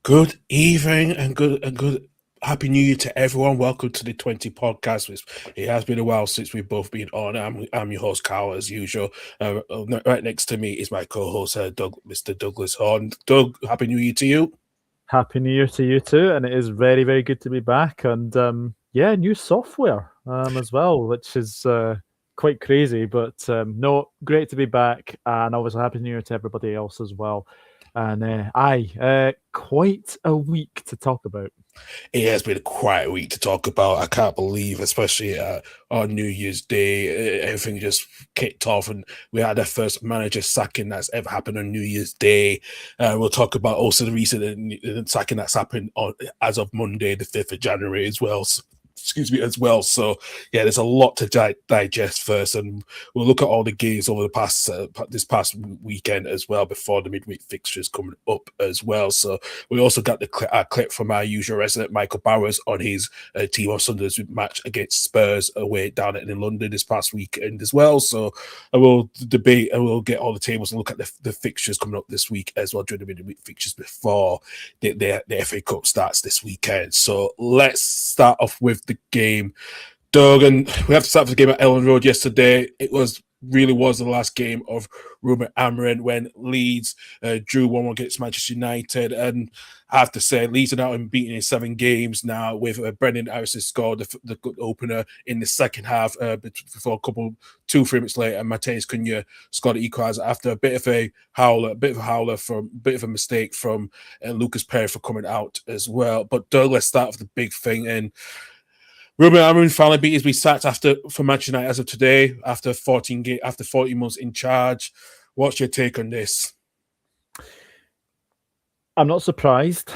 Good evening and good happy new year to everyone. Welcome to the 20 podcast. It has been a while since we've both been on. I'm your host Karl as usual. Right next to me is my co-host Mr. Douglas Horne. Doug, happy new year to you. Happy New Year to you too, and it is very, very good to be back. And new software as well, which is quite crazy. But no, great to be back, and obviously Happy New Year to everybody else as well. And quite a week to talk about. It has been quite a week to talk about. I can't believe, especially on New Year's Day, everything just kicked off, and we had our first manager sacking that's ever happened on New Year's Day. We'll talk about also the recent sacking that's happened as of Monday, the 5th of January as well. As well. So yeah, there's a lot to digest first, and we'll look at all the games over the this past weekend as well before the midweek fixtures coming up as well. So we also got the clip from our usual resident Michael Bowers on his team on Sunday's match against Spurs away down in London this past weekend as well. So I will debate and we'll get all the tables and look at the fixtures coming up this week as well during the midweek fixtures before the FA Cup starts this weekend. So let's start off with the game, Doug, and we have to start with the game at Ellen Road yesterday. It really was the last game of Ruben Amorim when Leeds drew 1-1 against Manchester United, and I have to say Leeds are now unbeaten in 7 games now, with Brendan Harrison scored the good opener in the second half before 2-3 minutes later, and Mateus Cunha scored the equaliser after a bit of a mistake from Lucas Perry for coming out as well. But Doug, let's start with the big thing, and Ruben Amorim finally is sacked for Manchester United as of today, after 40 months in charge. What's your take on this? I'm not surprised.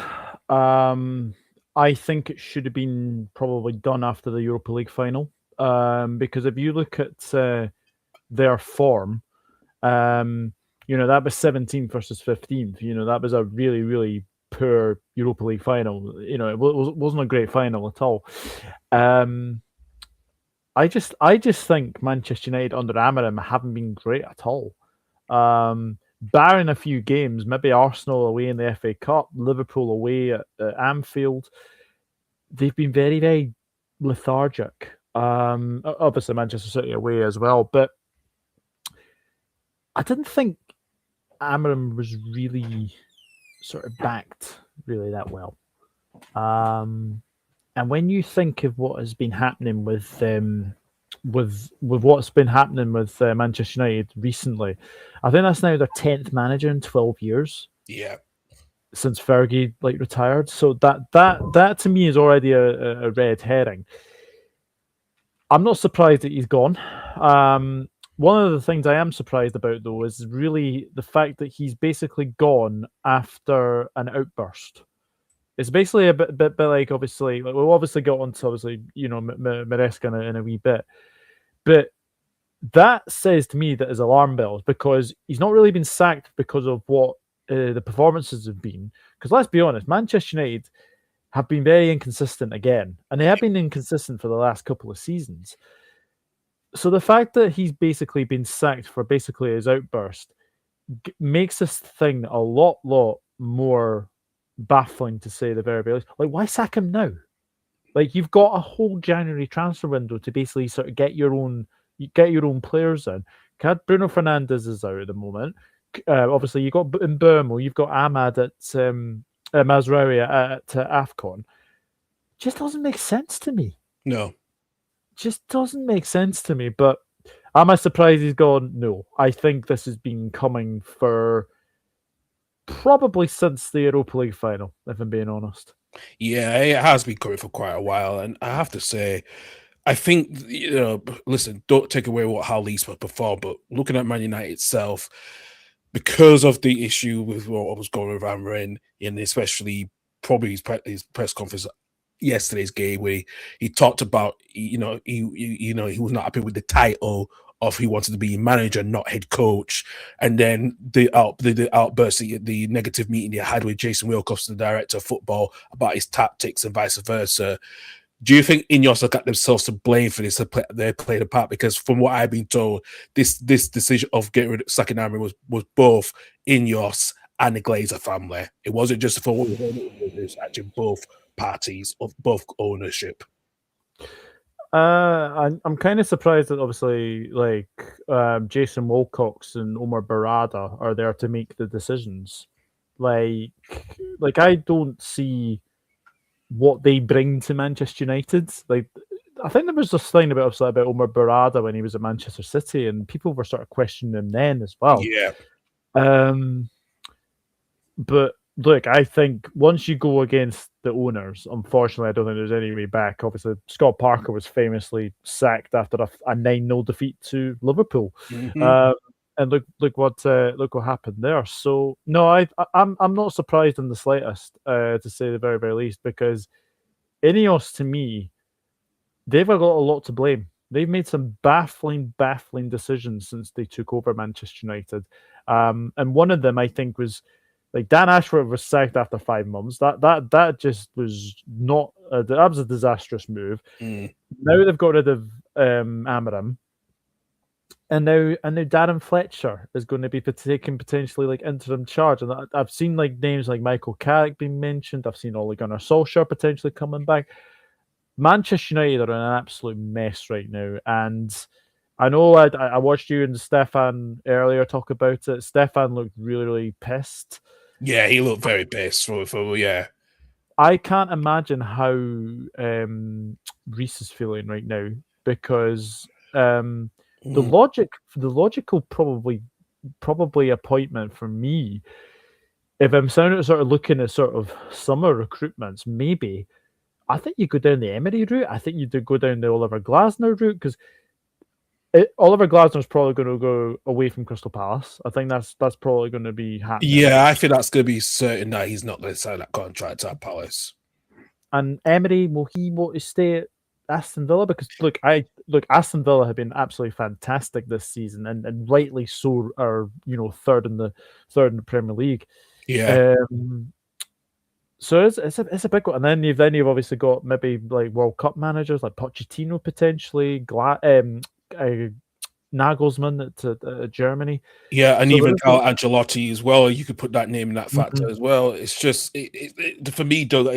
I think it should have been probably done after the Europa League final, because if you look at their form, that was 17th versus 15th. That was a really, really poor Europa League final. It wasn't a great final at all. I just think Manchester United under Amorim haven't been great at all. Barring a few games, maybe Arsenal away in the FA Cup, Liverpool away at Anfield, they've been very, very lethargic. Obviously Manchester City away as well, but I didn't think Amorim was really sort of backed really that well. And when you think of what has been happening with what's been happening with Manchester United recently, I think that's now their 10th manager in 12 years. Yeah, since Fergie retired. So that to me is already a red herring. I'm not surprised that he's gone. One of the things I am surprised about, though, is really the fact that he's basically gone after an outburst. It's basically a bit like, obviously, we'll obviously get on to, Maresca in a wee bit. But that says to me that is alarm bells, because he's not really been sacked because of what the performances have been. Because let's be honest, Manchester United have been very inconsistent again. And they have been inconsistent for the last couple of seasons. So the fact that he's basically been sacked for basically his outburst makes this thing a lot more baffling, to say the very least. Like, why sack him now? Like, you've got a whole January transfer window to basically sort of get your own players in. Bruno Fernandes is out at the moment. Obviously, you've got Mbeumo, you've got Ahmad at Mazraoui at AFCON. Just doesn't make sense to me. No. Just doesn't make sense to me. But am I surprised he's gone? No. I think this has been coming for probably since the Europa League final, if I'm being honest. Yeah, it has been coming for quite a while. And I have to say, I think, listen, don't take away how Leeds performed, but looking at Man United itself, because of the issue with what was going on with Amorim, and especially probably his press conference yesterday's game, where he talked about, he was not happy with the title of he wanted to be manager, not head coach, and then the outburst, the negative meeting he had with Jason Wilcox, the director of football, about his tactics and vice versa. Do you think Ineos got themselves to blame for this? They played a part, because from what I've been told, this decision of getting rid of sacking Amorim was both Ineos and the Glazer family. It wasn't just for one, it was actually both parties of both ownership. I'm kind of surprised that obviously like Jason Wilcox and Omar Barada are there to make the decisions. Like I don't see what they bring to Manchester United. Like I think there was this thing about Omar Barada when he was at Manchester City, and people were sort of questioning him then as well. Yeah. But look, I think once you go against the owners, unfortunately, I don't think there's any way back. Obviously, Scott Parker was famously sacked after a 9-0 defeat to Liverpool, and look what happened there. So no, I'm not surprised in the slightest, to say the very very least, because Ineos to me, they've got a lot to blame. They've made some baffling decisions since they took over Manchester United, and one of them I think was. Like Dan Ashworth was sacked after 5 months. That just was not. That was a disastrous move. Now they've got rid of Amorim, and now Darren Fletcher is going to be taking potentially like interim charge. And I've seen like names like Michael Carrick being mentioned. I've seen Ole Gunnar Solskjaer potentially coming back. Manchester United are in an absolute mess right now, and I know I watched you and Stefan earlier talk about it. Stefan looked really pissed. Yeah, he looked very pissed for yeah. I can't imagine how Reece is feeling right now, because the logical probably appointment for me, if I'm sort of looking at sort of summer recruitments, maybe I think you go down the Emery route. I think you do go down the Oliver Glasner route, because Oliver Glasner's probably going to go away from Crystal Palace. I think that's probably going to be happening. Yeah, I think that's going to be certain that he's not going to sign that contract at Palace. And Emery, will he want to stay at Aston Villa? Because look, Aston Villa have been absolutely fantastic this season, and rightly so. Are third in the Premier League. Yeah. So it's a big one. And then you've obviously got maybe like World Cup managers like Pochettino potentially, Nagelsmann at Germany. Yeah, and so even Carl Ancelotti as well. You could put that name in that factor as well. It's just for me, though,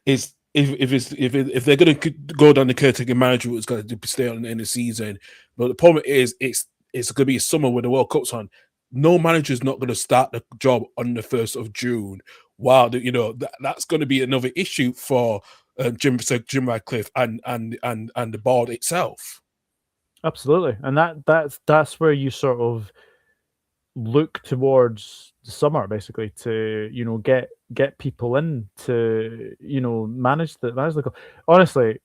if they're going to go down the caretaker manager, it's going to stay on in the season. But the problem is, it's going to be a summer when the World Cup's on. No manager's not going to start the job on the 1st of June. Wow, that's going to be another issue for Jim Radcliffe and the board itself. Absolutely, and that's where you sort of look towards the summer, basically, to get people in to manage the. Honestly,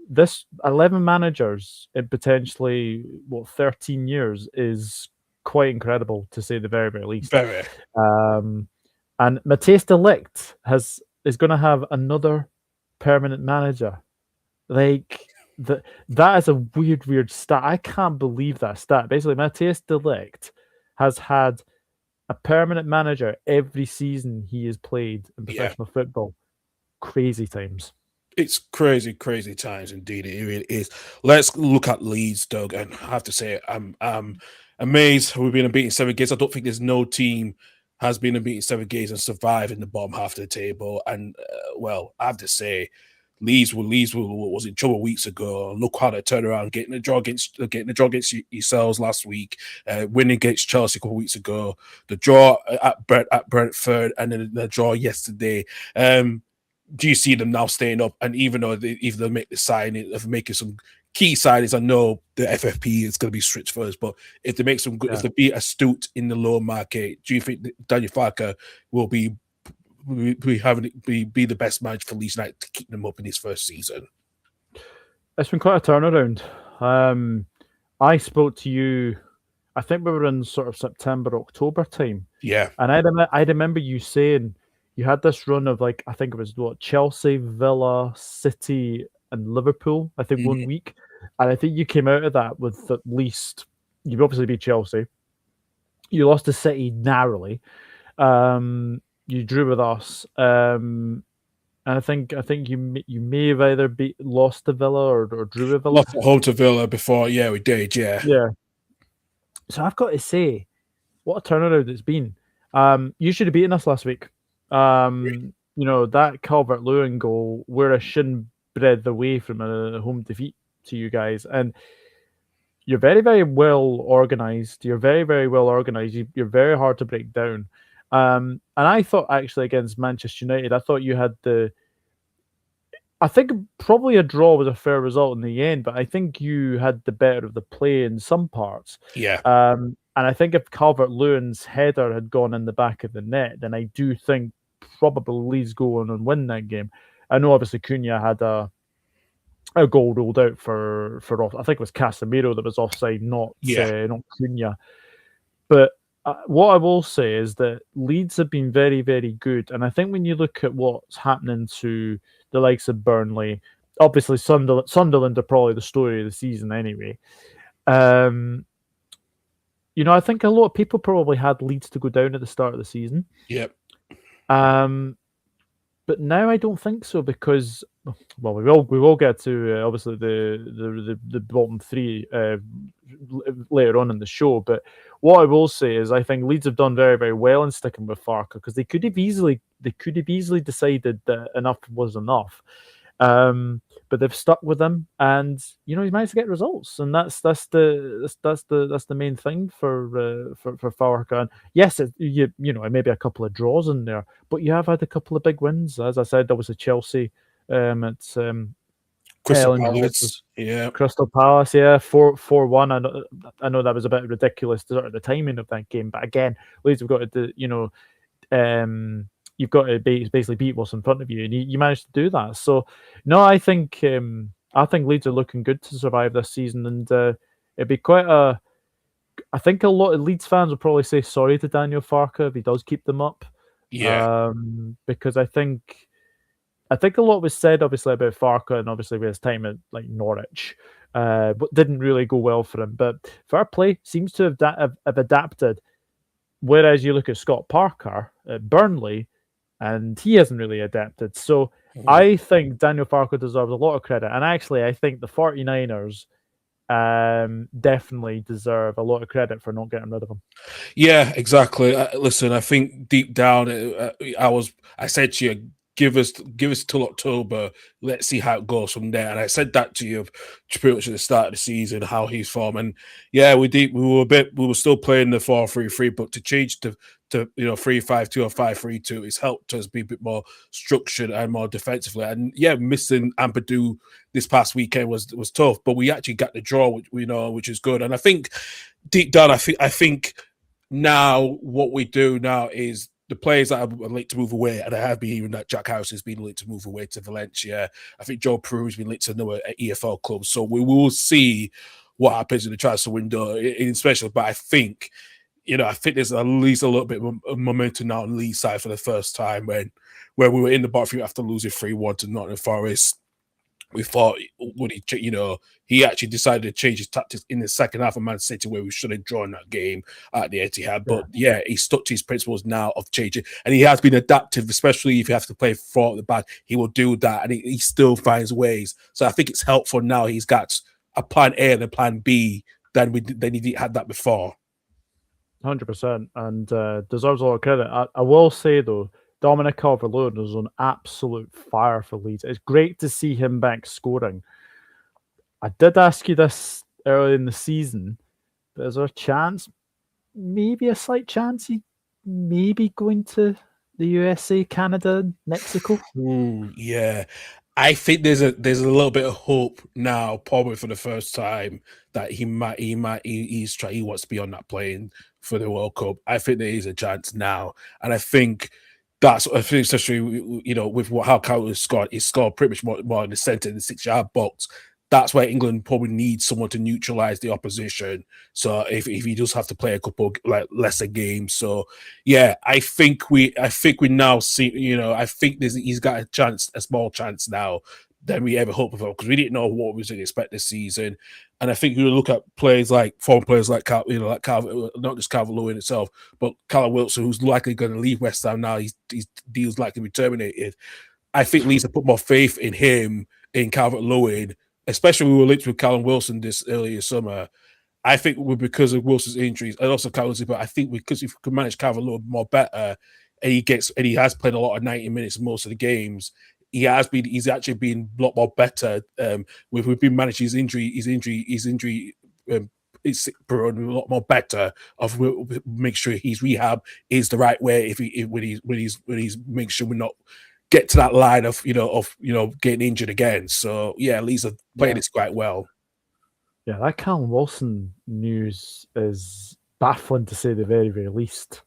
this 11 managers in potentially 13 years is quite incredible, to say the very very least. Very. And Matthijs de Ligt is going to have another permanent manager, like. That is a weird stat. I can't believe that stat. Basically, Matthijs de Ligt has had a permanent manager every season he has played in professional football. Crazy times. It's crazy times indeed. It really is. Let's look at Leeds, Doug, and I have to say, I'm amazed we've been unbeaten 7 games. I don't think there's no team has been unbeaten 7 games and survived in the bottom half of the table. And well, I have to say, Leeds was in trouble weeks ago. Look how they turned around, getting the draw against yourselves last week, winning against Chelsea a couple of weeks ago, the draw at Brentford, and then the draw yesterday. Do you see them now staying up? And even though they make the signing of making some key signings, I know the FFP is going to be strict first, but if they make some good, if they be astute in the lower market, do you think Daniel Farke will be the best manager for Leeds United to keep them up in his first season? It's been quite a turnaround. I spoke to you, I think we were in sort of September, October time. Yeah. And I remember you saying you had this run of like, I think it was Chelsea, Villa, City, and Liverpool, I think 1 week. And I think you came out of that with at least, you've obviously beat Chelsea. You lost to City narrowly. You drew with us, and I think you may have either lost to Villa or drew with Villa. Lost at home to Villa before, yeah, we did, yeah. So I've got to say, what a turnaround it's been. You should have beaten us last week. That Calvert-Lewin goal, we're a shin breadth away from a home defeat to you guys, and you're very, very well organized. You're very, very well organized. You're very hard to break down. And I thought actually against Manchester United, I thought you had I think probably a draw was a fair result in the end, but I think you had the better of the play in some parts. Yeah, And I think if Calvert-Lewin's header had gone in the back of the net, then I do think probably Leeds go on and win that game. I know obviously Cunha had a goal ruled out for off. I think it was Casemiro that was offside, not yeah, not Cunha. But what I will say is that Leeds have been very, very good, and I think when you look at what's happening to the likes of Burnley, obviously Sunderland are probably the story of the season anyway. I think a lot of people probably had Leeds to go down at the start of the season. yeah, But now I don't think so because, well, we will get to obviously the bottom three later on in the show. But what I will say is I think Leeds have done very, very well in sticking with Farker because they could have easily decided that enough was enough. But they've stuck with him, and he's managed to get results, and that's the main thing for Farka. And yes, maybe a couple of draws in there, but you have had a couple of big wins. As I said, there was a Chelsea at Crystal Elland Road, Palace. Yeah, Crystal Palace, yeah, 4-1. I know that was a bit ridiculous to sort of the timing of that game, but again, Leeds have got to you've got to basically beat what's in front of you, and you managed to do that. So, no, I think Leeds are looking good to survive this season, and it'd be quite a. I think a lot of Leeds fans will probably say sorry to Daniel Farke if he does keep them up, yeah, because I think a lot was said obviously about Farke and obviously with his time at like Norwich, but didn't really go well for him. But fair play seems to have adapted. Whereas you look at Scott Parker at Burnley, and he hasn't really adapted. So I think Daniel Farke deserves a lot of credit. And actually, I think the 49ers definitely deserve a lot of credit for not getting rid of him. yeah, exactly. Listen, I think deep down, I said to you, give us till October. Let's see how it goes from there. And I said that to you pretty much at the start of the season, how he's formed. And yeah, we were still playing the 4-3-3, but to change to 3-5-2 or 5-3-2, it's helped us be a bit more structured and more defensively. And yeah, missing Ampadu this past weekend was tough, but we actually got the draw, which is good. And I think deep down, I think now what we do now is the players that are linked to move away, and I have been hearing that Jack Harris has been linked to move away to Valencia. I think Joe Peru has been linked to another EFL club. So we will see what happens in the transfer window in special. But I think, there's at least a little bit of momentum now on Lee's side for the first time when we were in the bottom three after losing 3-1 to Nottingham Forest. We thought, he actually decided to change his tactics in the second half of Man City, where we should have drawn that game at the Etihad. But yeah, he stuck to his principles now of changing, and he has been adaptive, especially if you have to play 4 at the back. He will do that, and he still finds ways. So I think it's helpful now. He's got a plan A and a plan B than he had that before. 100%, and deserves a lot of credit. I will say though, Dominic Calvert-Lewin is on absolute fire for Leeds. It's great to see him back scoring. I did ask you this early in the season, but is there a chance, maybe a slight chance, he may be going to the USA, Canada, Mexico? Yeah. I think there's a little bit of hope now, probably for the first time, that he wants to be on that plane for the World Cup. I think there is a chance now, and I think especially with how Karl has scored, he's scored pretty much more in the centre in the 6-yard box. That's why England probably needs someone to neutralize the opposition. So if he does have to play a couple lesser games, so yeah, I think we now see. I think he's got a small chance now than we ever hoped for, because we didn't know what we was going to expect this season. And I think you look at foreign players like Karl, not just Calvert-Lewin itself, but Callum Wilson, who's likely going to leave West Ham now. His deal's likely to be terminated. I think Leeds have put more faith in him, in Calvert-Lewin, especially we were linked with Callum Wilson this earlier summer. I think because of Wilson's injuries and also Calvin, but I think because if we could manage Calvin a little more better, and he has played a lot of 90 minutes in most of the games. He's actually been a lot more better. We've been managing his injury. It's a lot more better. We'll make sure his rehab is the right way. When he's make sure we're not get to that line of getting injured again. So yeah, Leeds have played this quite well. Yeah, that Callum Wilson news is baffling to say the very, very least.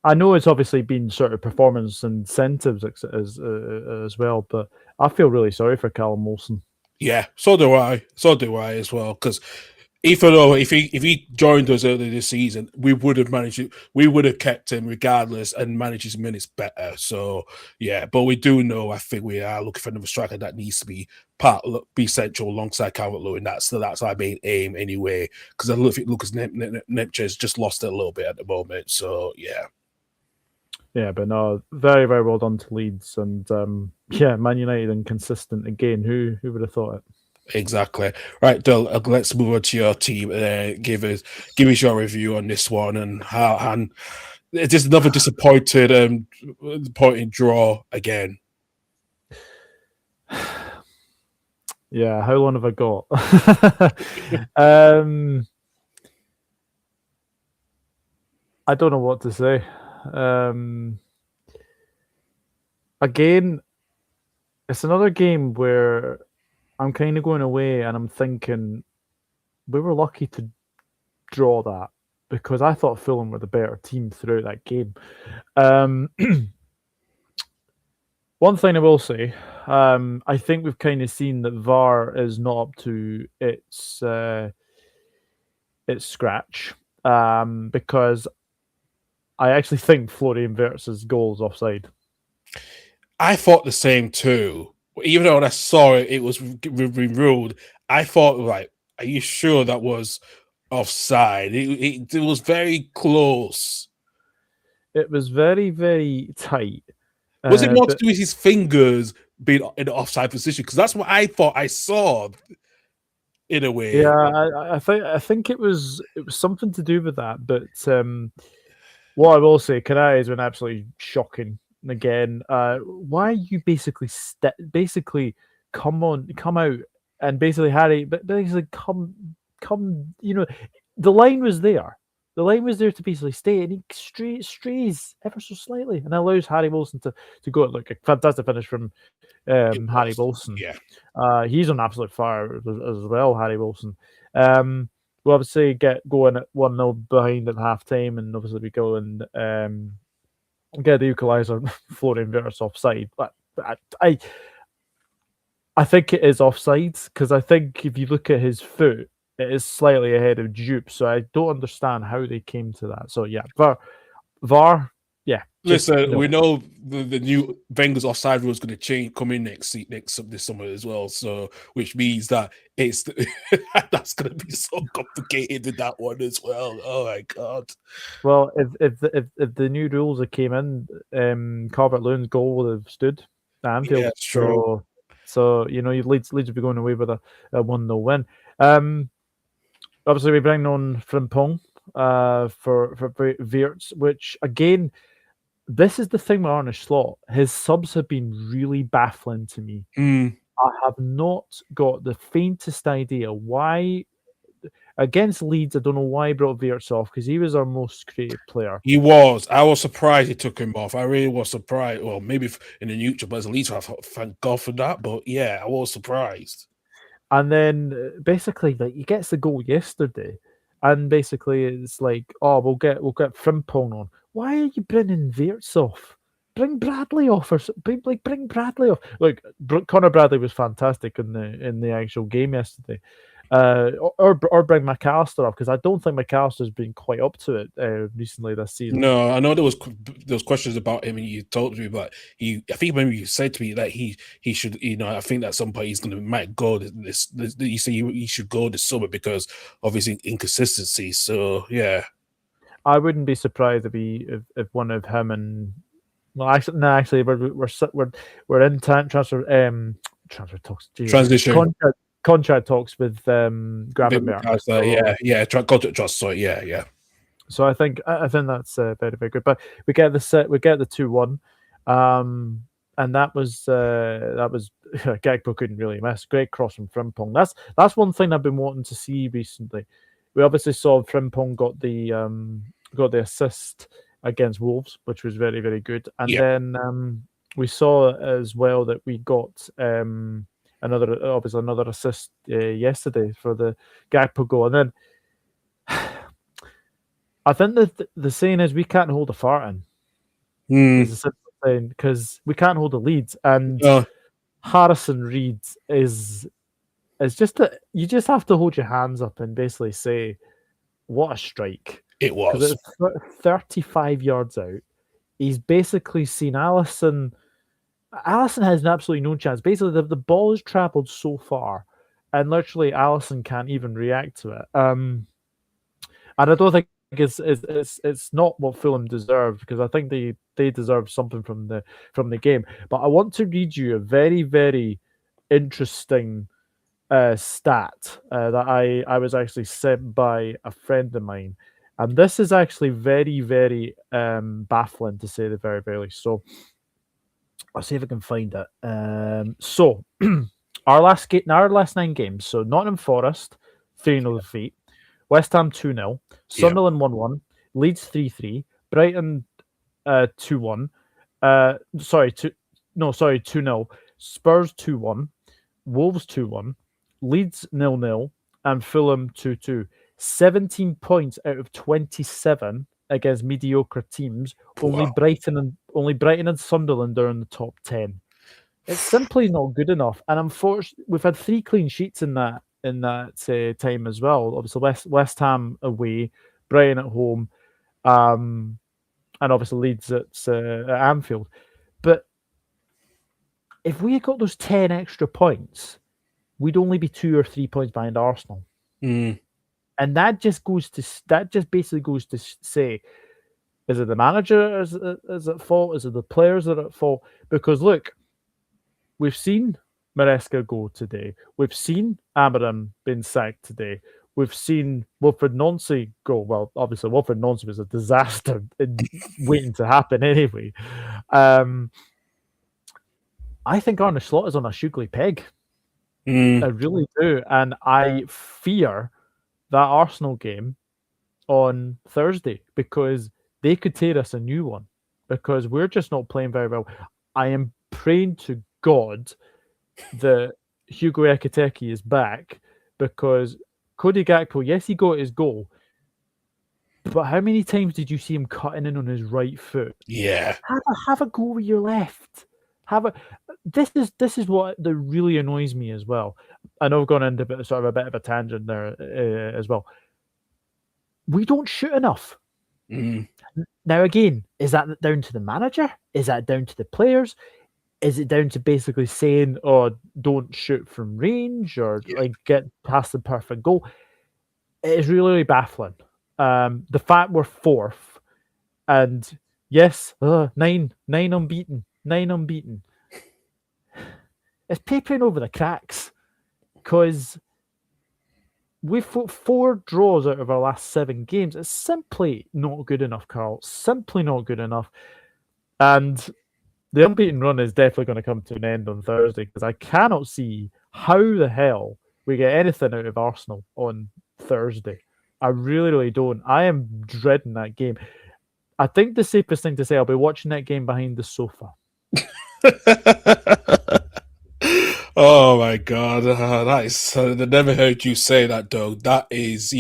I know it's obviously been sort of performance incentives as well, but I feel really sorry for Callum Wilson. Yeah, so do I. So do I as well. Because even though if he joined us earlier this season, we would have managed it. We would have kept him regardless and managed his minutes better. So yeah, but we do know. I think we are looking for another striker that needs to be central alongside Calvert-Lewin. That's our main aim anyway. Because I look at Lucas Nemcha has just lost it a little bit at the moment. So yeah. Yeah, but no, very, very well done to Leeds. And Man United inconsistent again. Who would have thought it? Exactly. Right, Del, let's move on to your team and give us your review on this one and it's just another disappointing draw again. Yeah, how long have I got? I don't know what to say. Again, it's another game where I'm kind of going away and I'm thinking we were lucky to draw that because I thought Fulham were the better team throughout that game. One thing I will say, I think we've kind of seen that VAR is not up to its scratch because I actually think Florian Wirtz's goal is offside. I thought the same too. Even though when I saw it was ruled, I thought, like, are you sure that was offside? It was very close. It was very, very tight. Was it more to do with his fingers being in the offside position? Because that's what I thought I saw. In a way, yeah, I think it was something to do with that. But what I will say, Canary has been absolutely shocking. Again, why you basically come out and basically Harry, but basically come. You know, the line was there. The line was there to basically stay, and he strays ever so slightly, and allows Harry Wilson to go. Look, a fantastic finish from Harry Wilson. Yeah, he's on absolute fire as well. Harry Wilson. We'll obviously get going at 1-0 behind at half time, and obviously we go and get the equaliser. Florian Wirtz offside, but I think it is offside because I think if you look at his foot, it is slightly ahead of Jupe. So I don't understand how they came to that. So yeah, VAR. Yeah. Listen, we know the new Wenger's offside rule is going to come in this summer as well. So, which means that that's going to be so complicated with that one as well. Oh my god! Well, if the new rules that came in, Calvert-Lewin's goal would have stood at Anfield. Yeah, true. So Leeds would be going away with a 1-0 win. Obviously, we bring on Frimpong for Wirtz, which again. This is the thing with Arne Slot. His subs have been really baffling to me. I have not got the faintest idea why. Against Leeds, I don't know why he brought Wirtz off because he was our most creative player. He was. I was surprised he took him off. I really was surprised. Well, maybe in the neutral, but as a Leeds, thank God for that. But yeah, I was surprised. And then basically, like he gets the goal yesterday, and basically it's like, oh, we'll get Frimpong on. Why are you bringing Wirtz off? Bring Bradley off, or bring Bradley off. Look, Connor Bradley was fantastic in the actual game yesterday, or bring McAllister off because I don't think McAllister's been quite up to it recently this season. No, I know there was questions about him, and you told me, but I think maybe you said to me that he should, I think that some point he's might go this. You say he should go this summer because obviously inconsistency. So yeah. I wouldn't be surprised if one of him and actually we're in transfer talks. Transition. contract talks with Gravenberch. Got it, just so yeah. So I think that's very, very good. But we get the 2-1, and that was Gakpo couldn't really miss. Great cross from Frimpong. That's one thing I've been wanting to see recently. We obviously saw Frimpong got the assist against Wolves, which was very, very good. And then we saw as well that we got another assist yesterday for the Gakpo goal, and then. I think that the saying is we can't hold a fart in. Is a simple saying because we can't hold a lead, and Harrison Reed is just you just have to hold your hands up and basically say, "What a strike!" It was 35 yards out. He's basically seen Alisson. Alisson has absolutely no chance. Basically, the ball has travelled so far, and literally Alisson can't even react to it. And I don't think it's not what Fulham deserve, because I think they deserve something from the game. But I want to read you a very, very interesting stat that I was actually sent by a friend of mine, and this is actually very, very baffling to say the very, very least. So I'll see if I can find it. So our last 9 games. So Nottingham Forest 3-0 defeat, West Ham 2-0, Sunderland 1-1, Leeds 3-3, Brighton 2-1. 2-0. Spurs 2-1, Wolves 2-1, Leeds 0-0, and Fulham 2-2. 17 points out of 27 against mediocre teams. Only Brighton and Sunderland are in the top 10. It's simply not good enough. And unfortunately, we've had 3 clean sheets in that time as well. Obviously, West Ham away, Brighton at home, and obviously Leeds at Anfield. But if we had got those 10 extra points, we'd only be 2 or 3 points behind Arsenal. And that just basically goes to say, is it the manager is at fault? Is it the players that are at fault? Because look, we've seen Maresca go today. We've seen Amorim being sacked today. We've seen Wilfred Nancy go. Well, obviously, Wilfred Nancy was a disaster waiting to happen anyway. I think Arne Slot is on a sugary peg. I really do. And I fear that Arsenal game on Thursday, because they could tear us a new one, because we're just not playing very well. I am praying to God that Hugo Ekitike is back, because Cody Gakpo, yes, he got his goal, but how many times did you see him cutting in on his right foot? Yeah. Have a go with your left. This is what that really annoys me as well. I know I've gone into a bit of a tangent there as well. We don't shoot enough. Now, again, is that down to the manager? Is that down to the players? Is it down to basically saying, "Oh, don't shoot from range," or like get past the perfect goal? It is really, really baffling. The fact we're 4th, and yes, 9 unbeaten. It's papering over the cracks, because we've got 4 draws out of our last 7 games. It's simply not good enough, Karl. Simply not good enough. And the unbeaten run is definitely going to come to an end on Thursday, because I cannot see how the hell we get anything out of Arsenal on Thursday. I really, really don't. I am dreading that game. I think the safest thing to say, I'll be watching that game behind the sofa. Oh my God, that is. I never heard you say that, Doug. That is,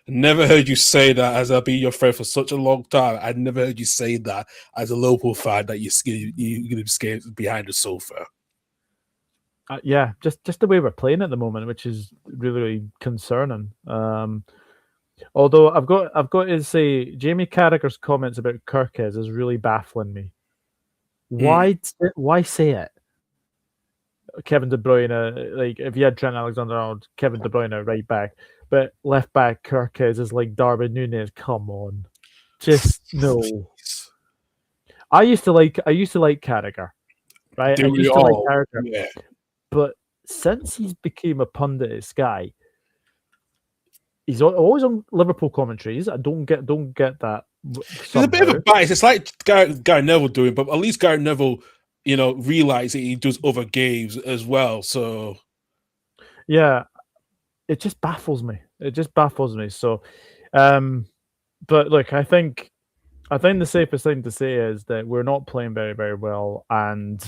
never heard you say that. As I've been your friend for such a long time, I never heard you say that as a Liverpool fan, that you're going to be scared behind the sofa. Just the way we're playing at the moment, which is really, really concerning. Although I've got to say, Jamie Carragher's comments about Kirkes is really baffling me. Why say it? Kevin De Bruyne, like, if you had Trent Alexander-Arnold, Kevin De Bruyne right back, but left back Kirkes is like Darwin Núñez. Come on, just no. I used to like Carragher, right? I used to like Carragher, but since he's became a pundit at Sky, he's always on Liverpool commentaries. I don't get that. There's a bit of a Somehow, bias. It's like Gary Neville doing, but at least Gary Neville, realize that he does other games as well. So yeah, it just baffles me. It just baffles me. So, but look, I think the safest thing to say is that we're not playing very, very well, and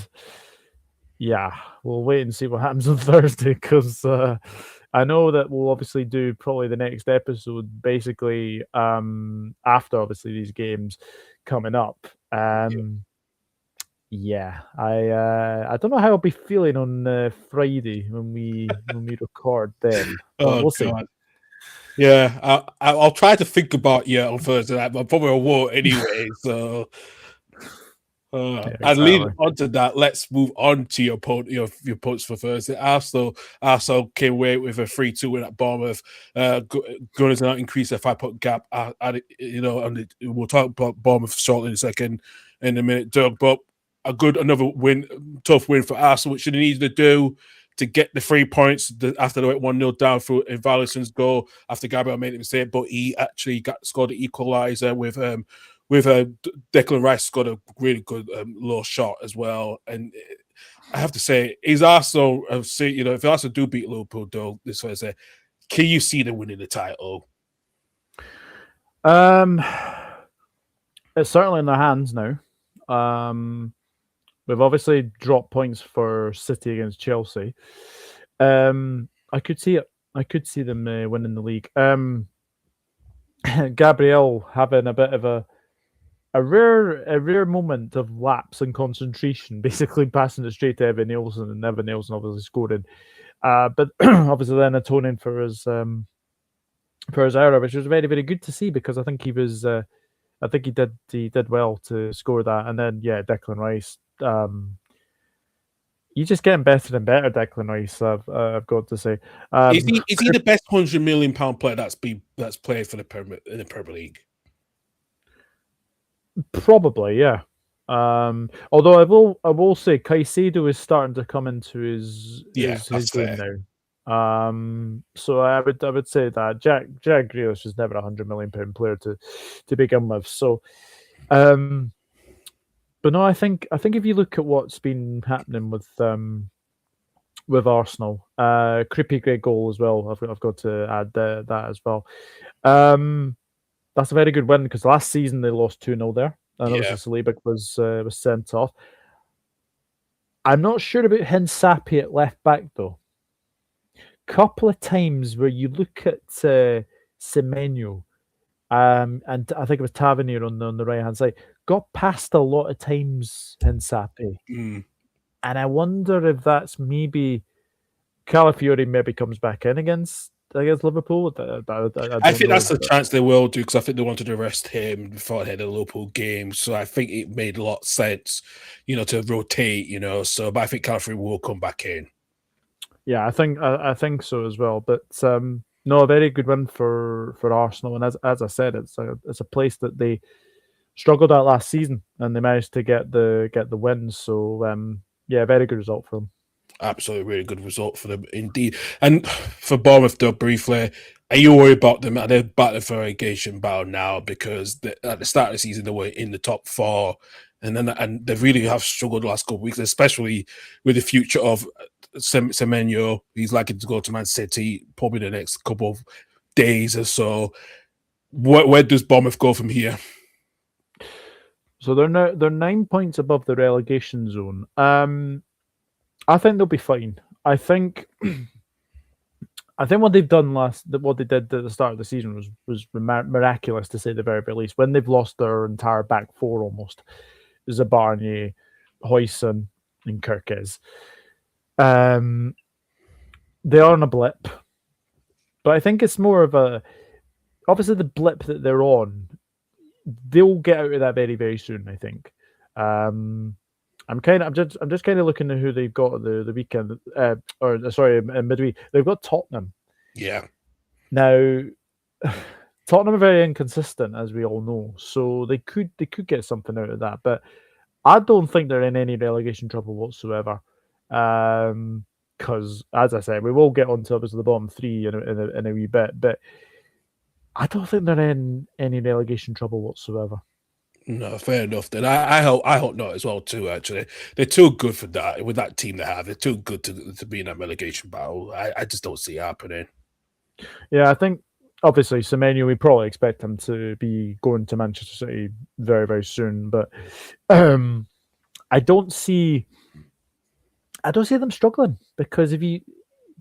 yeah, we'll wait and see what happens on Thursday because I know that we'll obviously do probably the next episode basically after obviously these games coming up. Yeah, I don't know how I'll be feeling on Friday when we record then, but oh we'll see. god. Yeah, I'll try to think about on Thursday. I probably won't anyway. So, Yeah, and leading exactly. on to that, let's move on to your points for Thursday. Arsenal came away with a 3-2 win at Bournemouth. Gunners now increase their 5-point gap. We'll talk about Bournemouth shortly in a minute, Doug. But another win, tough win for Arsenal, which they needed to do to get the 3 points after they went 1-0 down through Valisson's goal after Gabriel made a mistake, but he actually scored the equaliser with Declan Rice scored a really good low shot as well. And I have to say, is Arsenal, if Arsenal do beat Liverpool though this Thursday, can you see them winning the title? It's certainly in their hands now. We've obviously dropped points for City against Chelsea. I could see it. I could see them winning the league. Gabriel having a bit of a rare moment of lapse in concentration, basically passing it straight to Evan Nielsen, and Evan Nielsen obviously scoring. But obviously then atoning for his error, which was very, very good to see because I think he was. I think he did well to score that, and then Declan Rice. He's just getting better and better, Declan Rice. I've got to say. Is he the best £100 million player that's played for the Premier League? Probably, yeah. Although I will say Caicedo is starting to come into his game now. So I would say that Jack Grealish is never £100 million player to begin with. So, but no, I think if you look at what's been happening with Arsenal, creepy great goal as well. I've got to add that as well. That's a very good win because last season they lost 2-0 there, and obviously Saliba was sent off. I'm not sure about Hinsapi at left back though. Couple of times where you look at Semenyo, and I think it was Tavernier on the right hand side, got past a lot of times Hinsapi, and I wonder if that's maybe Calafiori maybe comes back in against Liverpool. I think that's the chance they will do because I think they wanted to rest him before they had a Liverpool game. So I think it made a lot of sense, to rotate. But I think Calafiori will come back in. Yeah, I think so as well. But no, a very good win for Arsenal, and as I said, it's a place that they struggled at last season, and they managed to get the win. So very good result for them. Absolutely, really good result for them indeed. And for Bournemouth, though, briefly, are you worried about them? Are they battling for a relegation battle now? Because at the start of the season, they were in the top 4, and they really have struggled the last couple of weeks, especially with the future of Semenyo. He's likely to go to Man City probably the next couple of days or so. Where does Bournemouth go from here? So they're 9 points above the relegation zone. I think they'll be fine. I think what they've done what they did at the start of the season was miraculous to say the very least. When they've lost their entire back 4 almost, Zabarnyi, Huijsen, and Kirkes. They are on a blip, but I think it's more of obviously the blip that they're on. They'll get out of that very, very soon. I think. I'm just kind of looking at who they've got at the weekend, midweek. They've got Tottenham. Yeah. Now, Tottenham are very inconsistent, as we all know, so they could get something out of that. But I don't think they're in any relegation trouble whatsoever. because, as I said, we will get onto obviously the bottom three in a wee bit, but I don't think they're in any relegation trouble whatsoever. No, fair enough. Then I hope not as well too. Actually, they're too good for that with that team they have. They're too good to be in that relegation battle. I just don't see it happening. Yeah, I think obviously Semenyo, we probably expect him to be going to Manchester City very, very soon, but um, I don't see them struggling, because if you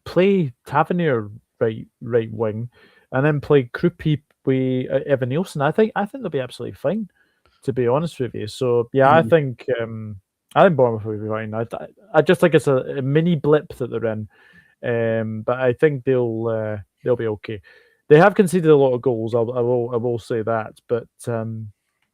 play Tavernier right wing and then play Krupi with Evan Nielsen, I think they'll be absolutely fine, to be honest with you. So yeah, I Mm. think Bournemouth will be fine. I just think it's a mini blip that they're in, but I think they'll be okay. They have conceded a lot of goals. I will say that, but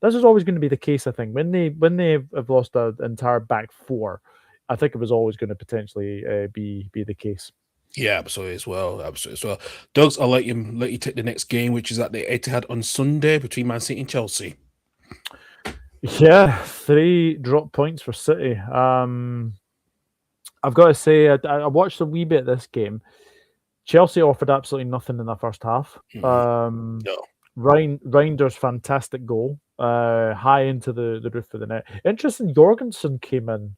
this is always going to be the case. I think when they have lost an entire back four, I think it was always going to potentially be the case. Yeah, absolutely as well. Absolutely as well. Doug's, I'll let you take the next game, which is at the Etihad on Sunday between Man City and Chelsea. Yeah, 3 drop points for City. I've got to say, I watched a wee bit of this game. Chelsea offered absolutely nothing in the first half. No. Reinder's fantastic goal, high into the roof of the net. Interesting, Jorgensen came in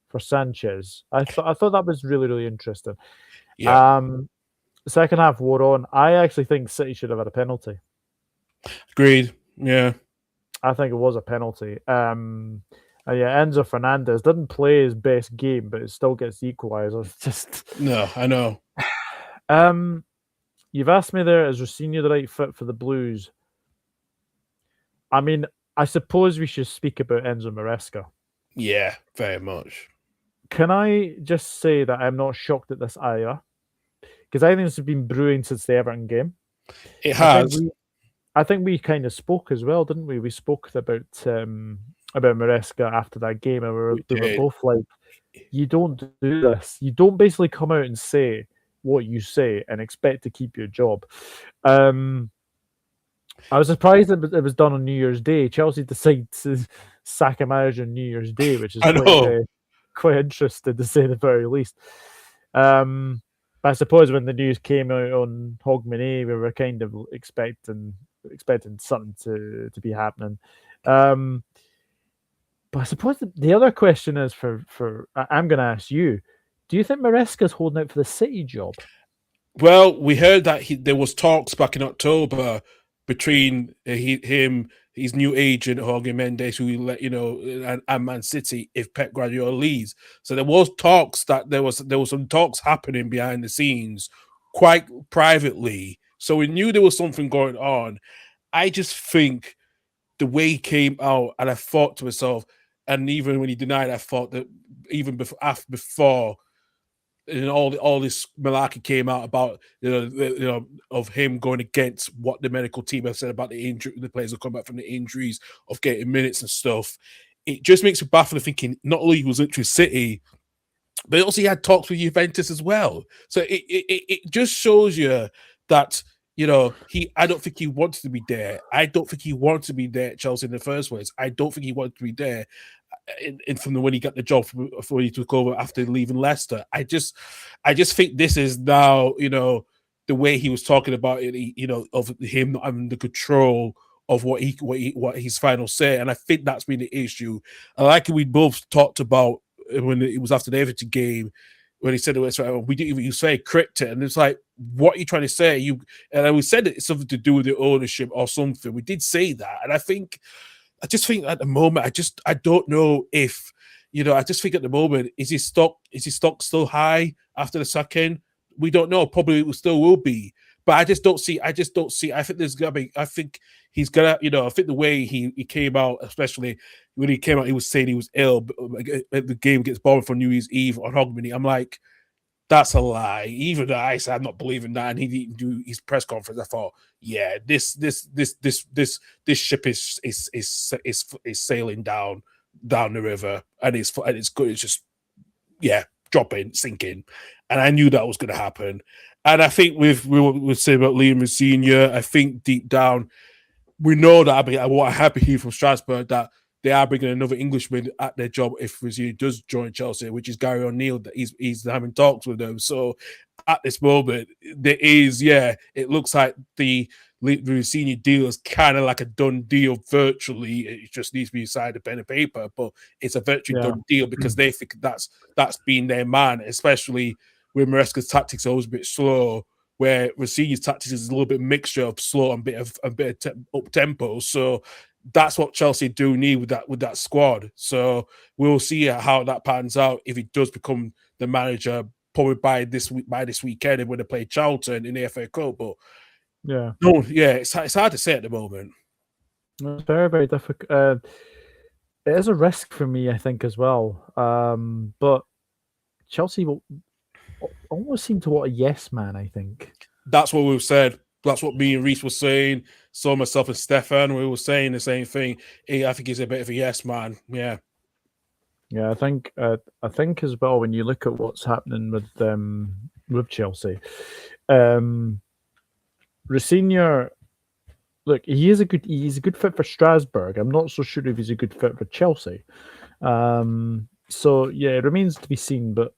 for Sanchez. I thought that was really, really interesting. Yeah. Second half wore on. I actually think City should have had a penalty. Agreed. Yeah. I think it was a penalty. And yeah, Enzo Fernandez didn't play his best game, but it still gets the equaliser. It's just No, I know. You've asked me there, is Rosinha the right fit for the Blues? I mean, I suppose we should speak about Enzo Maresca. Yeah, very much. Can I just say that I'm not shocked at this either? Because I think this has been brewing since the Everton game. It has. I think we kind of spoke as well, didn't we? We spoke about Maresca after that game, and we were both like, "You don't do this. You don't basically come out and say what you say and expect to keep your job." I was surprised it was done on New Year's Day. Chelsea decided to sack a manager on New Year's Day, which is quite interesting, to say the very least. But I suppose when the news came out on Hogmanay, we were kind of expecting something to be happening. But I suppose the other question is for I'm going to ask you: do you think Maresca's holding out for the City job? Well, we heard that there was talks back in October between him, his new agent Jorge Mendes, who let you know, and Man City if Pep Guardiola leaves. So there was talks that there was some talks happening behind the scenes, quite privately. So we knew there was something going on. I just think the way he came out, and I thought to myself, and even when he denied, I thought that even before and all this malarkey came out about of him going against what the medical team have said about the injury, the players will come back from the injuries, of getting minutes and stuff. It just makes me baffling thinking not only was it City, but also he had talks with Juventus as well. So it just shows you that I don't think he wants to be there. I don't think he wanted to be there at Chelsea in the first place. I don't think he wanted to be there. From when he got the job when he took over after leaving Leicester. I just think this is now, the way he was talking about it, of him not having the control of what his final say, and I think that's been the issue. I like we both talked about when it was after the Everton game when he said it was we didn't even say cryptic, and it's like, what are you trying to say? And we said it's something to do with the ownership or something. We did say that, and I just think at the moment, I don't know if, I just think at the moment, is his stock still high after the sacking? We don't know. Probably it still will be. But I just don't see. I think there's gonna be. I think he's gonna. I think the way he came out, especially when he came out, he was saying he was ill. But the game gets bombed for New Year's Eve on Hogmanay. I'm like, that's a lie. Even though I said I'm not believing that, and he didn't do his press conference, I thought, yeah, this ship is sailing down the river, and it's good. It's just dropping, sinking, and I knew that was going to happen. And I think we say about Liam Rosinha, I think deep down we know that. I'm happy here from Strasbourg that they are bringing another Englishman at their job if Rosini does join Chelsea, which is Gary O'Neill. That he's having talks with them. So at this moment, there is, it looks like the Rosini deal is kind of like a done deal virtually. It just needs to be signed a pen and paper, but it's a virtually done deal because they think that's been their man, especially with Maresca's tactics always a bit slow, where Rossini's tactics is a little bit mixture of slow and a bit of up tempo. So that's what Chelsea do need with that squad. So we'll see how that pans out if he does become the manager probably by this weekend when they play Charlton in the FA Cup. But it's hard to say at the moment. It's very, very difficult. It is a risk for me, I think, as well. But Chelsea will almost seem to want a yes man, I think. That's what we've said. That's what me and Reese were saying. So myself and Stefan, we were saying the same thing. I think he's a bit of a yes man. Yeah. Yeah, I think as well, when you look at what's happening with Chelsea, Rosenior, look, he's a good fit for Strasbourg. I'm not so sure if he's a good fit for Chelsea. So yeah, it remains to be seen. But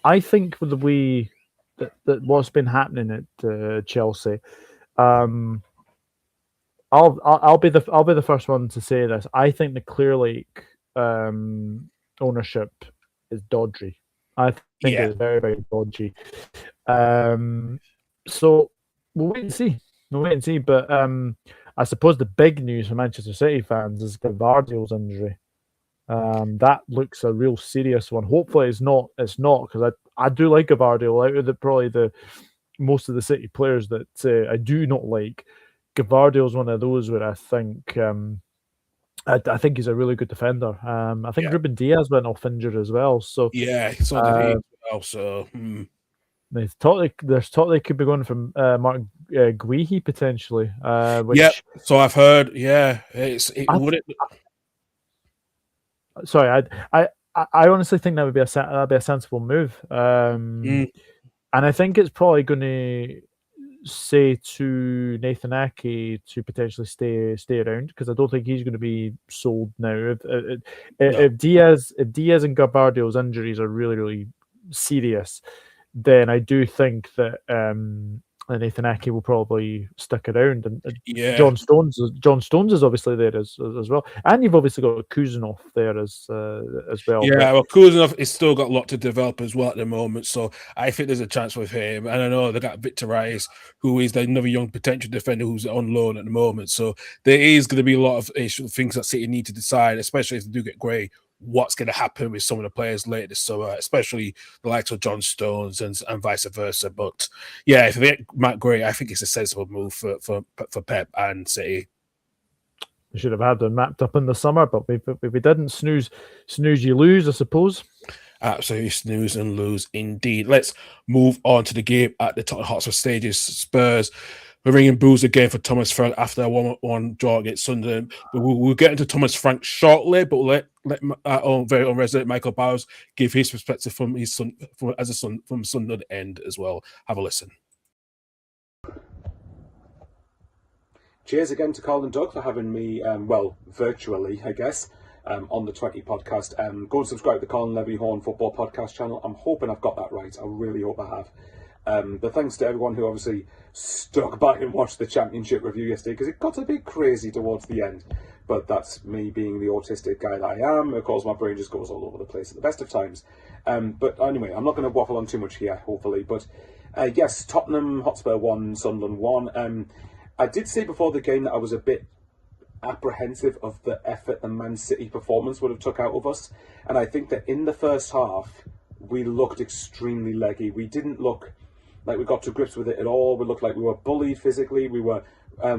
I think with the way that what's been happening at Chelsea, I'll be the first one to say this. I think the Clear Lake ownership is dodgy. I think it's very, very dodgy. So we'll wait and see. But I suppose the big news for Manchester City fans is Gvardiol's injury. That looks a real serious one. Hopefully it's not because I do like Gvardiol. Out of probably the most of the City players that I do not like, Gvardiol's one of those where I think I think he's a really good defender. I think Ruben Diaz went off injured as well. So so did he as well. So there's talk they could be going from Mark Guehi potentially. So I've heard. Sorry, I honestly think that would be a sensible move. And I think it's probably going to say to Nathan Ake to potentially stay around, because I don't think he's going to be sold now. If Diaz and Gvardiol's injuries are really, really serious, then I do think that Nathan Ake will probably stick around, and John Stones is obviously there as well, and you've obviously got Kuzanov there as well. Yeah, well, Kuzanov has still got a lot to develop as well at the moment, so I think there's a chance with him. And I know they got Victor Rice, who is another young potential defender who's on loan at the moment. So there is going to be a lot of things that City need to decide, especially if they do get Gray. What's going to happen with some of the players later this summer, especially the likes of John Stones and vice versa. But yeah, if they get Matt Gray, I think it's a sensible move for Pep and City. We should have had them mapped up in the summer, but we didn't. Snooze you lose, I suppose. Absolutely snooze and lose indeed. Let's move on to the game at the Tottenham Hotspur Stages. Spurs. We're ringing boos again for Thomas Frank after a 1-1 draw against Sunderland. We'll get into Thomas Frank shortly, but let our own very own resident Michael Bowers give his perspective from his son, from Sunderland end as well. Have a listen. Cheers again to Karl and Doug for having me, virtually, I guess, on the 20 podcast. Go and subscribe to the Karl and Levy Horne Football Podcast channel. I'm hoping I've got that right. I really hope I have. But thanks to everyone who obviously stuck by and watched the Championship review yesterday, because it got a bit crazy towards the end. But that's me being the autistic guy that I am. Of course, my brain just goes all over the place at the best of times. But anyway, I'm not going to waffle on too much here, hopefully. But yes, Tottenham Hotspur 1, Sunderland 1. I did say before the game that I was a bit apprehensive of the effort the Man City performance would have took out of us. And I think that in the first half, we looked extremely leggy. We didn't look like we got to grips with it at all. We looked like we were bullied physically. We were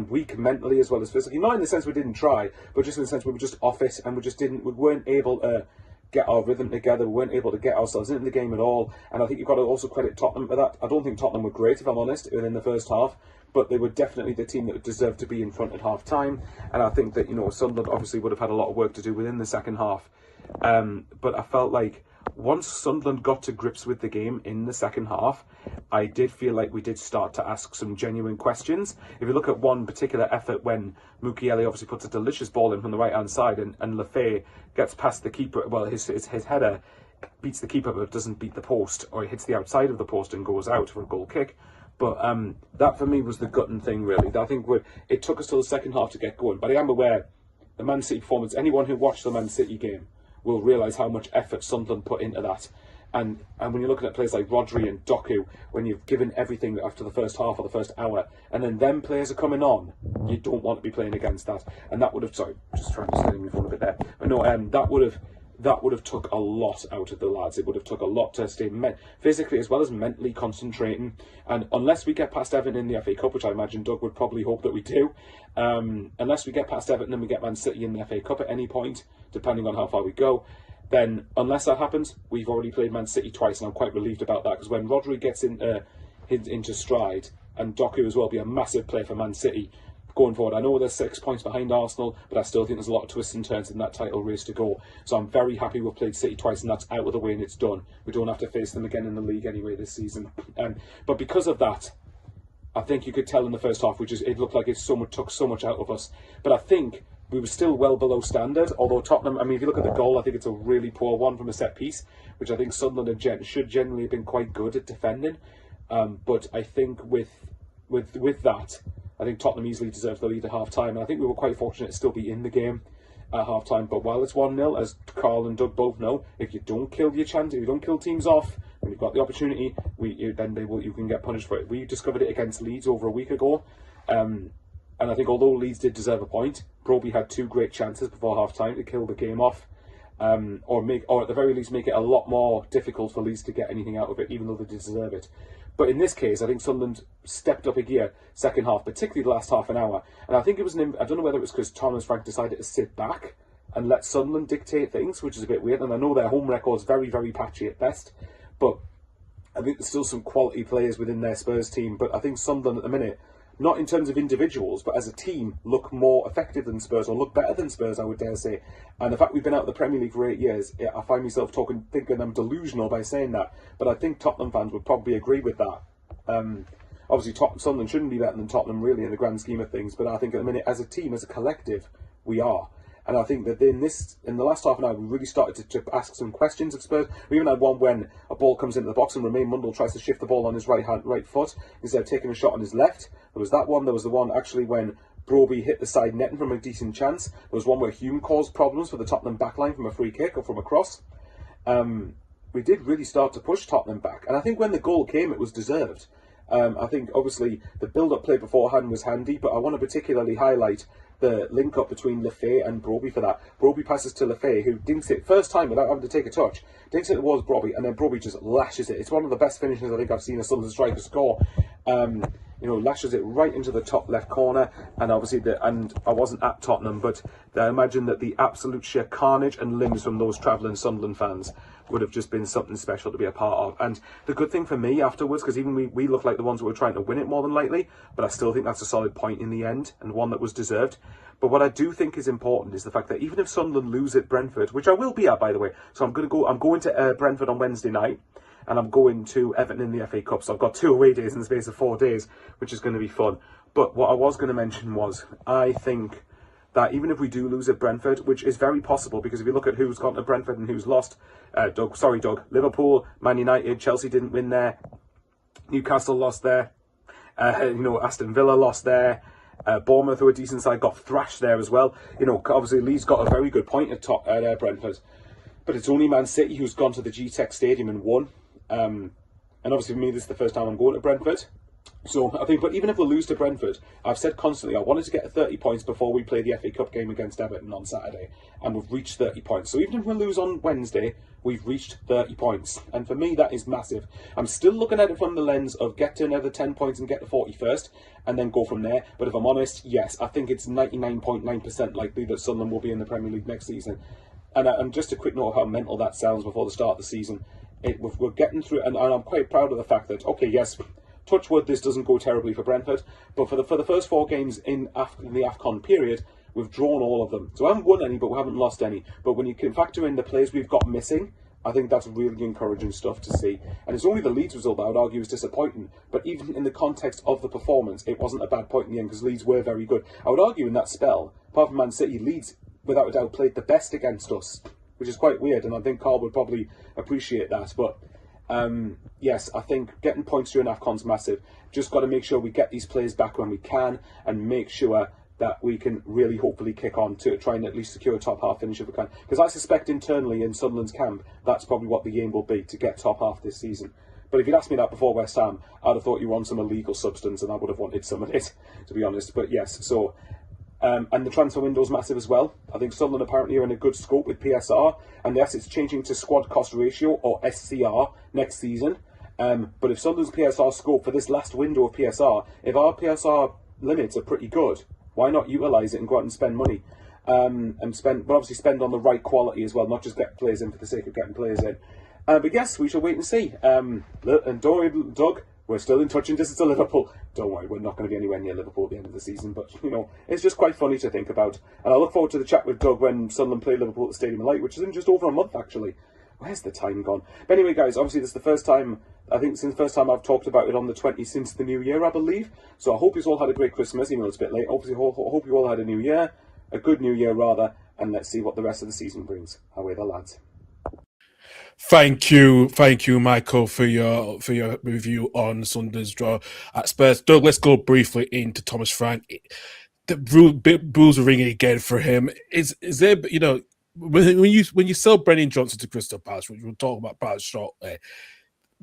weak mentally as well as physically. Not in the sense we didn't try, but just in the sense we were just off it, and we weren't able to get our rhythm together. We weren't able to get ourselves into the game at all. And I think you've got to also credit Tottenham for that. I don't think Tottenham were great, if I'm honest, within the first half, but they were definitely the team that deserved to be in front at half time. And I think that, Sunderland obviously would have had a lot of work to do within the second half. But I felt like once Sunderland got to grips with the game in the second half, I did feel like we did start to ask some genuine questions. If you look at one particular effort when Mukiele obviously puts a delicious ball in from the right-hand side and Lefebvre gets past the keeper, well, his header beats the keeper but doesn't beat the post, or he hits the outside of the post and goes out for a goal kick. But that for me was the gutting thing, really. I think it took us till the second half to get going. But I am aware the Man City performance, anyone who watched the Man City game will realise how much effort Sunderland put into that. And when you're looking at players like Rodri and Doku, when you've given everything after the first half or the first hour, and then them players are coming on, you don't want to be playing against that. And that would have, sorry, just trying to stay my phone a bit there. But no, that would have took a lot out of the lads. It would have took a lot to stay physically as well as mentally concentrating. And unless we get past Everton in the FA Cup, which I imagine Doug would probably hope that we do, unless we get past Everton and we get Man City in the FA Cup at any point, depending on how far we go, then unless that happens, we've already played Man City twice, and I'm quite relieved about that, because when Rodri gets into stride, and Doku as well be a massive player for Man City going forward. I know they're 6 points behind Arsenal, but I still think there's a lot of twists and turns in that title race to go. So I'm very happy we've played City twice and that's out of the way and it's done. We don't have to face them again in the league anyway this season. But because of that, I think you could tell in the first half, it looked like it took so much out of us. But I think we were still well below standard, although Tottenham, I mean, if you look at the goal, I think it's a really poor one from a set piece, which I think Sunderland should generally have been quite good at defending. But I think with that, I think Tottenham easily deserves the lead at half-time, and I think we were quite fortunate to still be in the game at half-time. But while it's 1-0, as Karl and Doug both know, if you don't kill your chance, if you don't kill teams off, when you've got the opportunity, you can get punished for it. We discovered it against Leeds over a week ago, and I think although Leeds did deserve a point, Broby had 2 great chances before half-time to kill the game off, or at the very least make it a lot more difficult for Leeds to get anything out of it, even though they deserve it. But in this case, I think Sunderland stepped up a gear second half, particularly the last half an hour. And I think it was I don't know whether it was because Thomas Frank decided to sit back and let Sunderland dictate things, which is a bit weird. And I know their home record's very, very patchy at best. But I think there's still some quality players within their Spurs team. But I think Sunderland at the minute, not in terms of individuals, but as a team, look more effective than Spurs, or look better than Spurs, I would dare say. And the fact we've been out of the Premier League for 8 years, I find myself thinking I'm delusional by saying that. But I think Tottenham fans would probably agree with that. Obviously, Sunderland shouldn't be better than Tottenham, really, in the grand scheme of things. But I think at the minute, as a team, as a collective, we are. And I think that in the last half an hour, we really started to ask some questions of Spurs. We even had one when a ball comes into the box and Romain Mundle tries to shift the ball on his right foot instead of taking a shot on his left. There was that one. There was the one actually when Broby hit the side netting from a decent chance. There was one where Hume caused problems for the Tottenham backline from a free kick or from a cross. We did really start to push Tottenham back. And I think when the goal came, it was deserved. I think obviously the build-up play beforehand was handy, but I want to particularly highlight the link-up between Lefebvre and Broby for that. Broby passes to Lefebvre, who dinks it first time without having to take a touch. Dinks it towards Broby, and then Broby just lashes it. It's one of the best finishes I think I've seen a Sunderland striker score. Lashes it right into the top left corner, and obviously and I wasn't at Tottenham, but I imagine that the absolute sheer carnage and limbs from those travelling Sunderland fans would have just been something special to be a part of. And the good thing for me afterwards, because even we look like the ones who were trying to win it more than likely, but I still think that's a solid point in the end and one that was deserved. But what I do think is important is the fact that even if Sunderland lose at Brentford, which I will be at, by the way, so I'm going to Brentford on Wednesday night, and I'm going to Everton in the FA Cup. So I've got 2 away days in the space of 4 days, which is going to be fun. But what I was going to mention was, I think that even if we do lose at Brentford, which is very possible, because if you look at who's gone to Brentford and who's lost, Doug, Liverpool, Man United, Chelsea didn't win there, Newcastle lost there, Aston Villa lost there, Bournemouth, who are a decent side, got thrashed there as well. Obviously Leeds got a very good point at Brentford. But it's only Man City who's gone to the G-Tech Stadium and won. And obviously for me, this is the first time I'm going to Brentford. So I think, but even if we lose to Brentford, I've said constantly, I wanted to get 30 points before we play the FA Cup game against Everton on Saturday. And we've reached 30 points. So even if we lose on Wednesday, we've reached 30 points. And for me, that is massive. I'm still looking at it from the lens of get to another 10 points and get to 41st, and then go from there. But if I'm honest, yes, I think it's 99.9% likely that Sunderland will be in the Premier League next season. And just a quick note of how mental that sounds before the start of the season. We're getting through, and I'm quite proud of the fact that, okay, yes, touch wood, this doesn't go terribly for Brentford, but for the first 4 games in the AFCON period, we've drawn all of them. So we haven't won any, but we haven't lost any. But when you can factor in the players we've got missing, I think that's really encouraging stuff to see. And it's only the Leeds result that I would argue is disappointing. But even in the context of the performance, it wasn't a bad point in the end because Leeds were very good. I would argue in that spell, apart from Man City, Leeds, without a doubt, played the best against us, which is quite weird. And I think Karl would probably appreciate that. But yes, I think getting points during AFCON's massive. Just got to make sure we get these players back when we can and make sure that we can really hopefully kick on to try and at least secure a top half finish if we can. Because I suspect internally in Sunderland's camp, that's probably what the aim will be, to get top half this season. But if you'd asked me that before West Ham, I'd have thought you were on some illegal substance and I would have wanted some of it, to be honest. But yes, so... and the transfer window's massive as well. I think Sunderland apparently are in a good scope with PSR. And yes, it's changing to squad cost ratio, or SCR, next season. But if Sunderland's PSR scope for this last window of PSR, if our PSR limits are pretty good, why not utilise it and go out and spend money? But obviously spend on the right quality as well, not just get players in for the sake of getting players in. But yes, we shall wait and see. And don't worry, Doug, we're still in touching distance to Liverpool. Don't worry, we're not going to be anywhere near Liverpool at the end of the season. But, you know, it's just quite funny to think about. And I look forward to the chat with Doug when Sunderland play Liverpool at the Stadium of Light, which is in just over a month, actually. Where's the time gone? But anyway, guys, obviously this is the first time, I think since the first time I've talked about it on the 20th since the new year, I believe. So I hope you all had a great Christmas, even though it's a bit late. Obviously, I hope you all had a new year, a good new year rather, and let's see what the rest of the season brings. Away the lads. Thank you, Michael, for your review on Sunday's draw at Spurs. Doug, let's go briefly into Thomas Frank. The rules are ringing again for him. Is there, you know, when you sell Brennan Johnson to Crystal Palace, which we'll talk about Palace shortly,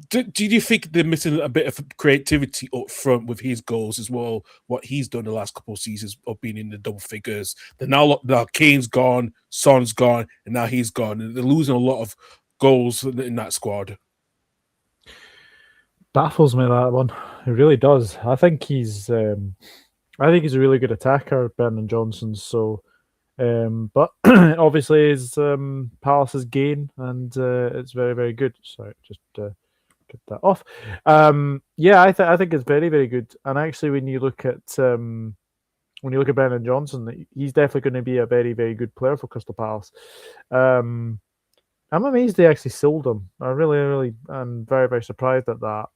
do you think they're missing a bit of creativity up front with his goals as well? What he's done the last couple of seasons of being in the double figures. Now Kane's gone, Son's gone, and now he's gone. And they're losing a lot of goals in that squad. Baffles me, that one. It really does. I think he's a really good attacker, Brennan Johnson. So, but obviously his Palace's gain, and it's very, very good. Sorry, just get that off. Yeah, I think it's very, very good. And actually, when you look at Brennan Johnson, he's definitely going to be a very, very good player for Crystal Palace. I'm amazed they actually sold him. I really am very, very surprised at that.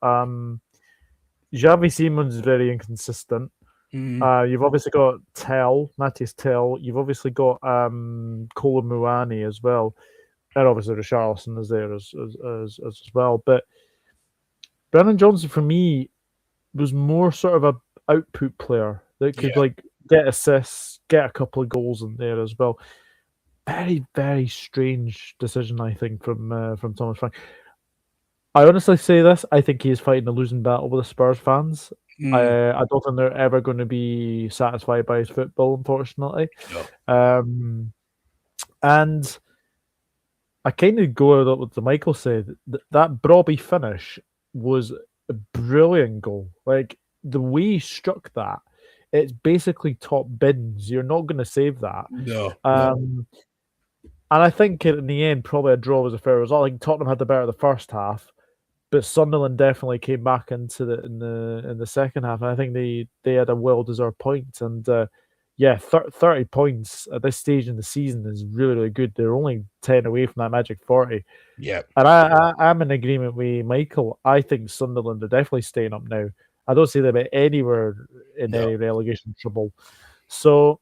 Xavi Simons is very inconsistent. You've obviously got Matthias Tell. You've obviously got Colin Muani as well. And obviously Richarlison is there as well. But Brennan Johnson, for me, was more sort of an output player that could like get assists, get a couple of goals in there as well. Very, very strange decision, I think, from Thomas Frank. I honestly say this. I think he is fighting a losing battle with the Spurs fans. I don't think they're ever going to be satisfied by his football, unfortunately. No. And I kind of go out with what Michael said. That Brobby finish was a brilliant goal. Like, the way he struck that, it's basically top bins. You're not going to save that. No. And I think in the end, probably a draw was a fair result. I think Tottenham had the better the first half, but Sunderland definitely came back into in the second half. And I think they had a well-deserved point. And 30 points at this stage in the season is really, really good. They're only 10 away from that magic 40. Yeah. And I'm in agreement with Michael. I think Sunderland are definitely staying up now. I don't see them anywhere in any relegation trouble. So,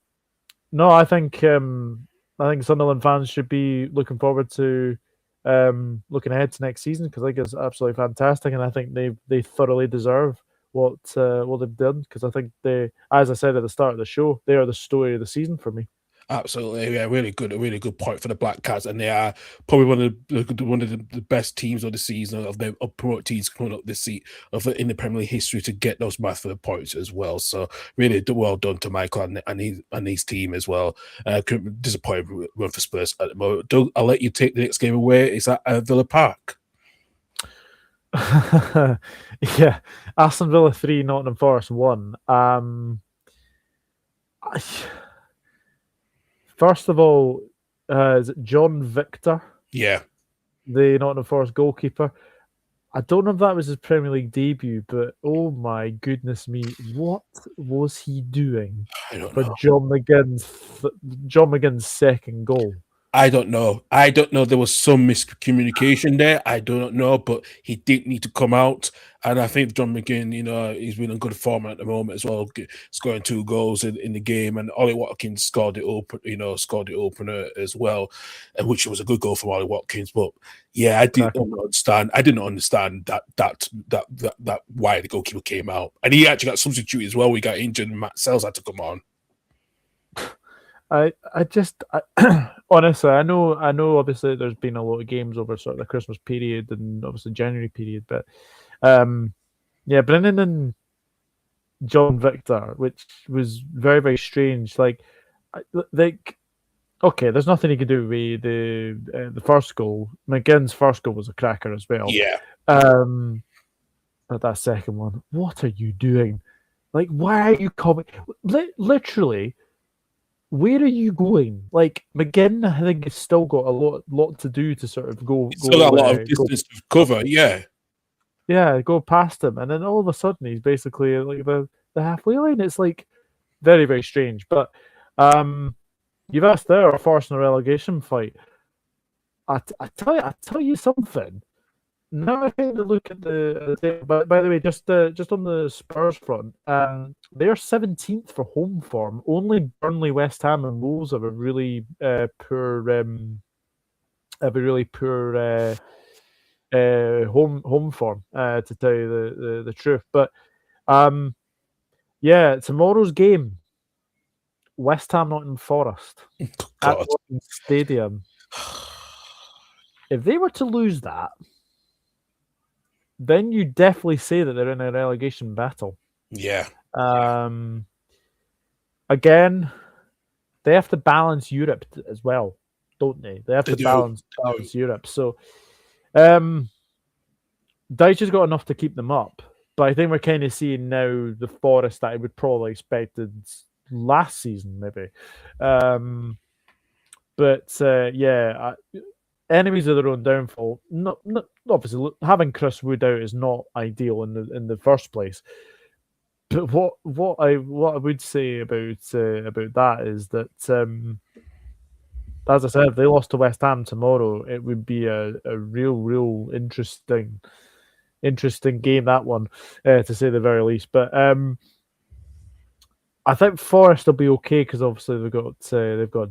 no, I think Sunderland fans should be looking forward to looking ahead to next season, because I think it's absolutely fantastic, and I think they thoroughly deserve what they've done, because I think they, as I said at the start of the show, they are the story of the season for me. Absolutely, yeah, really good point for the Black Cats, and they are probably one of the best teams of the season of promote teams coming up this seat in the Premier League history to get those massive points as well. So really well done to Michael and his team as well. Disappointed run for Spurs at the moment. Doug, I'll let you take the next game away. Is that Villa Park? Yeah, Aston Villa 3, Nottingham Forest 1. First of all, is it John Victor? Yeah. The Nottingham Forest goalkeeper. I don't know if that was his Premier League debut, but oh my goodness me, what was he doing I don't for know. John McGinn's second goal? I don't know. I don't know. There was some miscommunication there. I do not know, but he did need to come out. And I think John McGinn, he's been in good form at the moment as well, scoring 2 goals in the game. And Ollie Watkins scored the opener as well, and which was a good goal from Ollie Watkins. But yeah, I didn't understand. I didn't understand that why the goalkeeper came out, and he actually got substituted as well. We got injured, and Matt Sells had to come on. I honestly, I know. Obviously, there's been a lot of games over sort of the Christmas period and obviously January period, but yeah, bringing in John Victor, which was very, very strange. Like, okay, there's nothing he could do with the first goal. McGinn's first goal was a cracker as well. Yeah. But that second one, what are you doing? Like, why are you coming? Literally. Where are you going? Like, McGinn, I think, has still got a lot to do to sort of go. Still got a lot of distance to cover, yeah. Yeah, go past him, and then all of a sudden he's basically like the halfway line. It's like very, very strange. But you've asked there, forcing a relegation fight. I tell you something. Now I kind of look at the by the way, just on the Spurs front, they're 17th for home form. Only Burnley, West Ham, and Wolves have a really poor home form. To tell you the truth, but yeah, tomorrow's game, West Ham Nottingham Forest at London Stadium. If they were to lose that, then you definitely say that they're in a relegation battle. Yeah. Again, they have to balance Europe as well, don't they? They have to balance Europe. So, Dyche has got enough to keep them up, but I think we're kind of seeing now the Forest that I would probably expected last season, maybe. Yeah. Enemies of their own downfall. Not obviously having Chris Wood out is not ideal in the first place. But what I would say about that is that as I said, if they lost to West Ham tomorrow, it would be a real interesting game, that one, to say the very least. But I think Forest will be okay because obviously they've got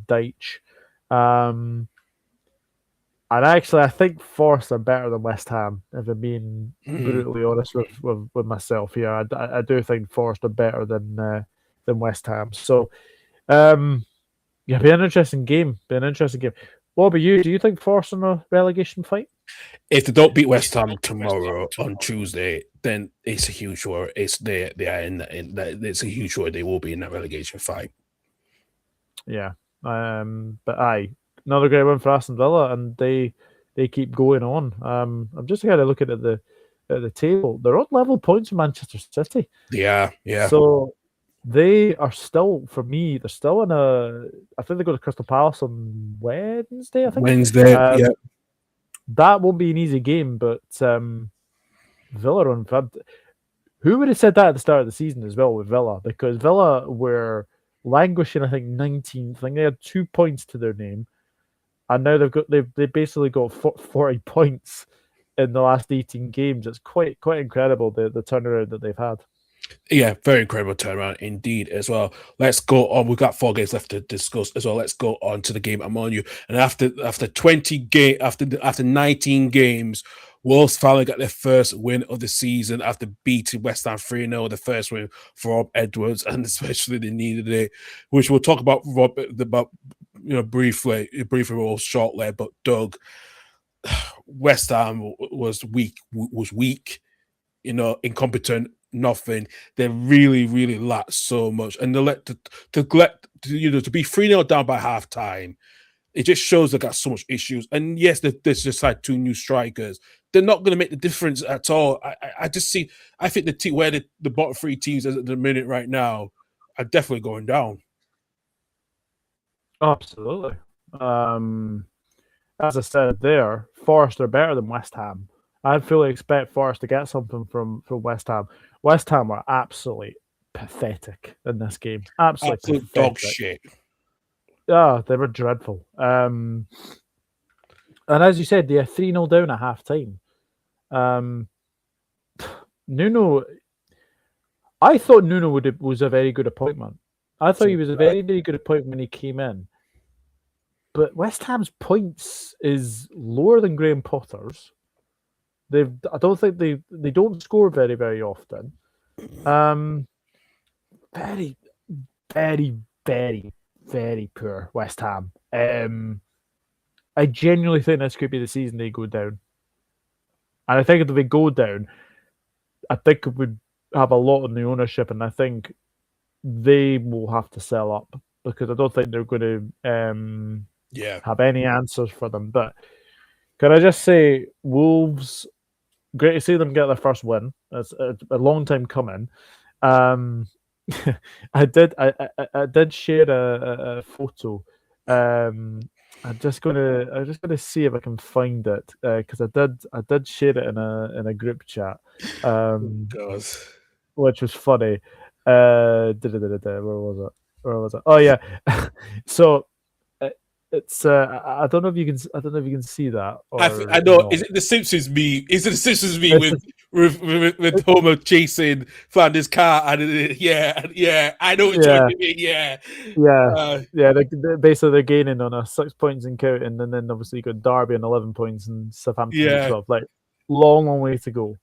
Dyche. And actually, I think Forest are better than West Ham, if I'm being brutally honest with myself here. I do think Forest are better than West Ham. So, yeah, be an interesting game. What about you? Do you think Forest in a relegation fight? If they don't beat West Ham tomorrow on Tuesday, then it's a huge war. It's it's a huge war. They will be in that relegation fight. Yeah, but another great win for Aston Villa, and they keep going on. I'm just going to look at the table. They're on level points with Manchester City. Yeah. So they are still, for me, they're still in I think they go to Crystal Palace on Wednesday. I think Wednesday. Yeah. That won't be an easy game, but Villa are on. Who would have said that at the start of the season as well with Villa? Because Villa were languishing, I think 19th. I think they had 2 points to their name. And now they've basically got 40 points in the last 18 games. It's quite incredible the turnaround that they've had. Yeah, very incredible turnaround indeed as well. Let's go on. We've got 4 games left to discuss as well. Let's go on to the game I'm on you. And after 19 games, Wolves finally got their first win of the season after beating West Ham 3-0, the first win for Rob Edwards, and especially they needed it, which we'll talk about briefly or shortly. But Doug, West Ham was weak, incompetent, nothing. They really lacked so much, and they to be 3-0 down by half time. It just shows they got so much issues. And yes, they just had 2 new strikers. They're not going to make the difference at all. I think the bottom 3 teams at the minute right now are definitely going down. Absolutely. As I said there, Forest are better than West Ham. I fully expect Forest to get something from West Ham. West Ham are absolutely pathetic in this game. Absolute dog shit. they were dreadful. And as you said, they are 3-0 down at half time. Nuno, I thought Nuno was a very good appointment. I thought he was a very, very good appointment when he came in. But West Ham's points is lower than Graham Potter's. I don't think they don't score very, very often. Very, very, very, very poor West Ham. I genuinely think this could be the season they go down. And I think if they go down, I think it would have a lot on the ownership, and I think they will have to sell up because I don't think they're going to have any answers for them. But can I just say, Wolves, great to see them get their first win. It's a long time coming. I did share a photo. I'm just gonna see if I can find it because I did share it in a group chat, which was funny. Where was it? Oh yeah. So it's I don't know if you can see that. I know. Not. Is it the Simpsons meme? Is it the Simpsons meme with Homer chasing Flanders' car? And I know what you mean. Yeah. Basically they're gaining on 6 points and counting, and then obviously you got Derby on 11 points and Southampton at 12. Like long way to go.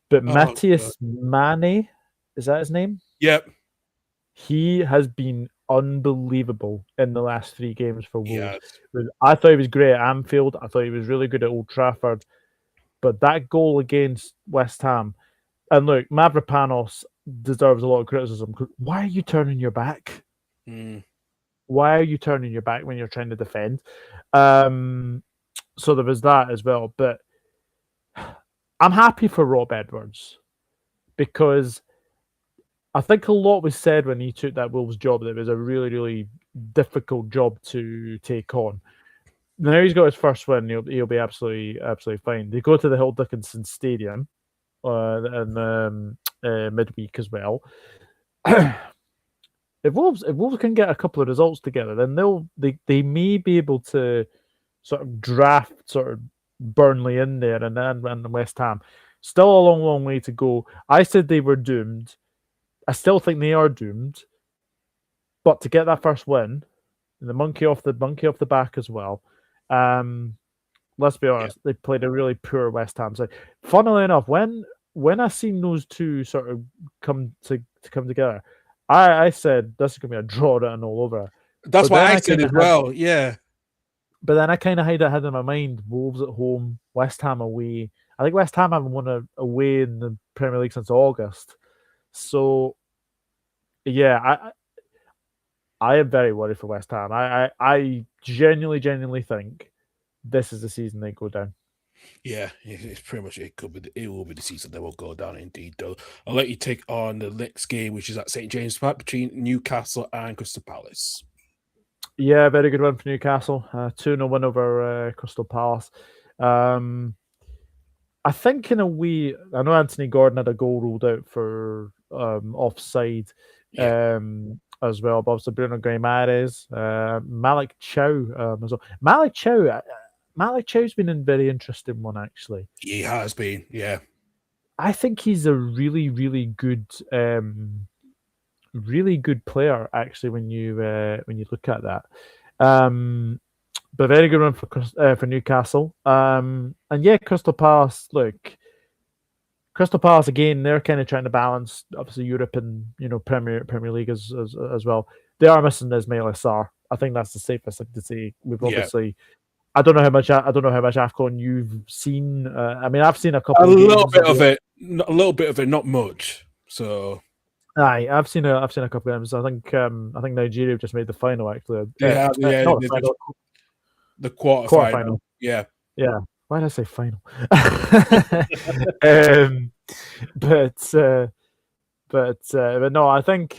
But Matthias Mane, is that his name? Yep. He has been unbelievable in the last 3 games for Wolves. Yes. I thought he was great at Anfield. I thought he was really good at Old Trafford. But that goal against West Ham, and look, Mavropanos deserves a lot of criticism. Why are you turning your back? Why are you turning your back when you're trying to defend? So there was that as well. But I'm happy for Rob Edwards because I think a lot was said when he took that Wolves job that it was a really, really difficult job to take on. Now he's got his first win, he'll be absolutely fine. They go to the Hill Dickinson Stadium in midweek as well. If Wolves can get a couple of results together, then they may be able to sort of draft sort of Burnley in there and West Ham. Still a long way to go. I said they were doomed. I still think they are doomed, but to get that first win, the monkey off the back as well. Let's be honest, they played a really poor West Ham side. Funnily enough, when I seen those two sort of come together, I said this is gonna be a draw and all over. That's what I said as well. Yeah, but then I kind of had in my mind Wolves at home, West Ham away. I think West Ham haven't won away in the Premier League since August. So, yeah, I am very worried for West Ham. I genuinely think this is the season they go down. Yeah, it's pretty much it will be the season they will go down indeed. Though I'll let you take on the next game, which is at St James Park between Newcastle and Crystal Palace. Yeah, very good win for Newcastle. 2-0 win over Crystal Palace. I think in a way, I know Anthony Gordon had a goal ruled out for offside as well, but obviously Bruno Guimaraes, Malik Chow as well. Malik Chow's been a very interesting one, actually. He has been, yeah. I think he's a really, really good player, actually, when you look at that. But very good run for Newcastle. And yeah, Crystal Palace. Look, Crystal Palace again. They're kind of trying to balance, obviously, Europe and Premier League as well. They are missing Ismail Assar. I think that's the safest thing to say. We've obviously. I don't know how much AFCON you've seen. I mean, I've seen a couple. A little bit of it, not much. So. Aye, I've seen a couple of games. I think Nigeria just made the final actually. Not the final. The quarterfinal. Yeah. Why did I say final? But no, I think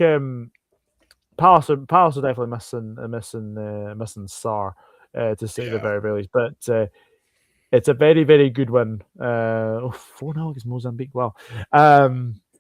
Palace are definitely missing Sarr to say the very, very least. But it's a very, very good win. 4-0 against Mozambique. Wow.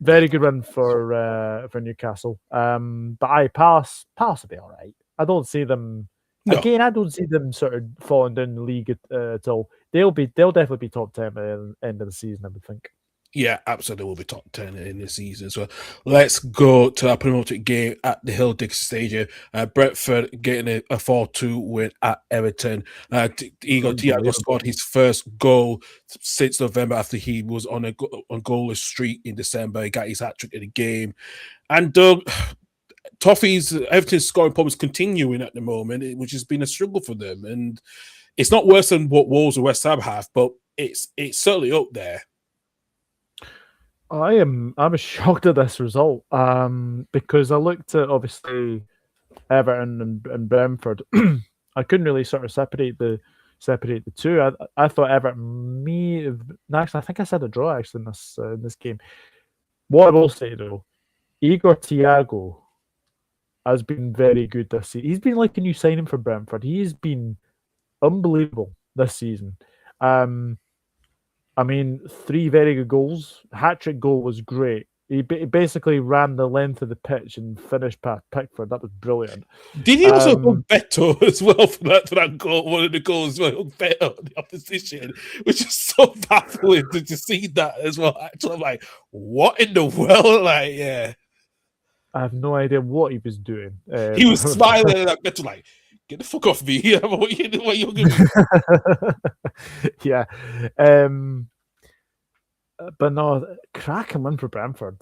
Very good win for Newcastle. But Palace will be all right. I don't see them. No. Again, I don't see them sort of falling down the league at all. They'll definitely be top 10 by the end of the season, I would think. Yeah, absolutely will be top 10 in this season as well. Let's go to our penultimate game at the Hill Dixon Stadium. Brentford getting a 4-2 win at Everton. Thiago scored his first goal since November after he was on a goalless streak in December. He got his hat-trick in the game. And Toffee's Everton's scoring problems continuing at the moment, which has been a struggle for them. And it's not worse than what Wolves or West Ham have, but it's certainly up there. I was shocked at this result because I looked at obviously Everton and Brentford. I couldn't really sort of separate the two. I thought Everton may have actually. I think I said a draw actually in this game. What I will say though, Igor Thiago has been very good this season. He's been like a new signing for Brentford. He's been unbelievable this season. I mean, 3 very good goals. Hat-trick goal was great. He basically ran the length of the pitch and finished past Pickford. That was brilliant. Did he also hook Beto as well for that goal? One of the goals, well, hook Beto the opposition, which is so baffling to see that as well. Actually, I'm like, what in the world? Like, yeah. I have no idea what he was doing. He was smiling at that Beto, like, get the fuck off me. What you doing? Yeah. But no, cracking win for Brentford.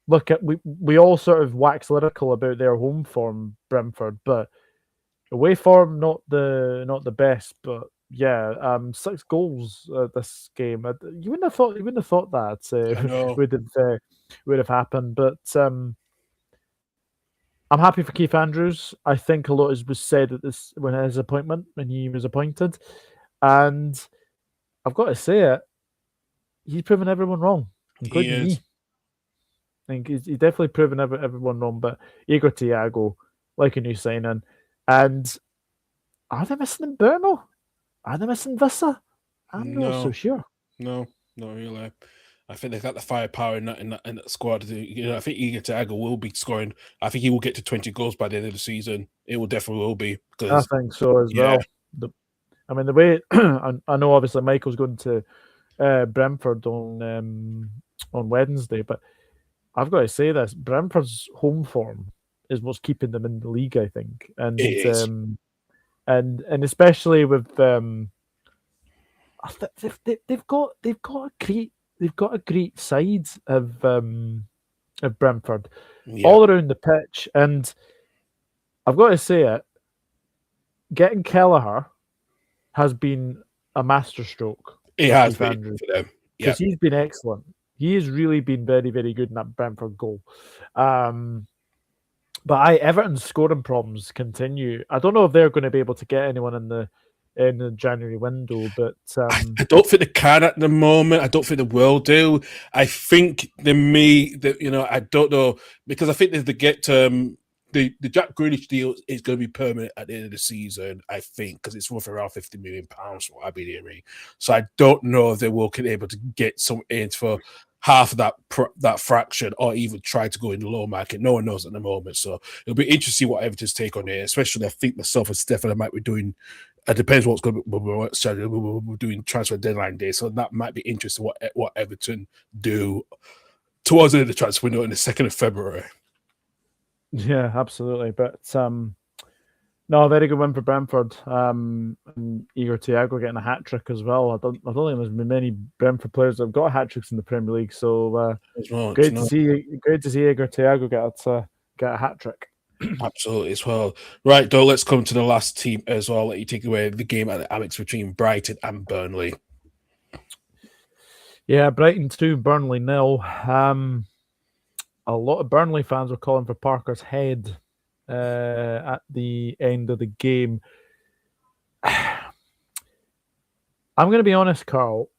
Look, we all sort of wax lyrical about their home form, Brentford, but away form not the best. But yeah, 6 goals this game. You wouldn't have thought that would have happened. But I'm happy for Keith Andrews. I think a lot was said at this when he was appointed, and I've got to say it. He's proven everyone wrong, including me. I think he's definitely proven everyone wrong. But Igor Thiago, like a new signing, and are they missing Berno? Are they missing Vissa? I'm not so sure. No, not really. I think they've got the firepower in that squad. I think Igor Thiago will be scoring. I think he will get to 20 goals by the end of the season. It will definitely be. I think so as well. The way I know, obviously, Michael's going to Brentford on Wednesday, but I've got to say this: Brentford's home form is what's keeping them in the league, I think, and and especially with they've got a great side of Brentford all around the pitch, and I've got to say it: getting Kelleher has been a masterstroke. It has been for them because he's been excellent. He has really been very, very good in that Brentford goal. But Everton's scoring problems continue. I don't know if they're going to be able to get anyone in the January window, but I don't think they can at the moment. I don't think they will do. I think they may. I don't know, because I think they get the Jack Grealish deal is going to be permanent at the end of the season, I think, because it's worth around £50 million, what I've been hearing. So I don't know if they will be able to get some in for half of that fraction, or even try to go in the low market. No one knows at the moment. So it'll be interesting to see what Everton's take on it, especially I think myself and Stefan might be doing. It depends what's going to be. We're doing transfer deadline day, so that might be interesting what Everton do towards the end of the transfer window in the 2nd of February. Yeah, absolutely. But no, a very good win for Brentford. And Igor Thiago getting a hat trick as well. I don't think there's been many Brentford players that have got hat tricks in the Premier League. So great to see Igor Thiago get a hat trick. Absolutely as well. Right, though, let's come to the last team as well. Let you take away the game at the AMEX between Brighton and Burnley. Yeah, Brighton 2, Burnley 0. A lot of Burnley fans were calling for Parker's head at the end of the game. I'm going to be honest, Karl.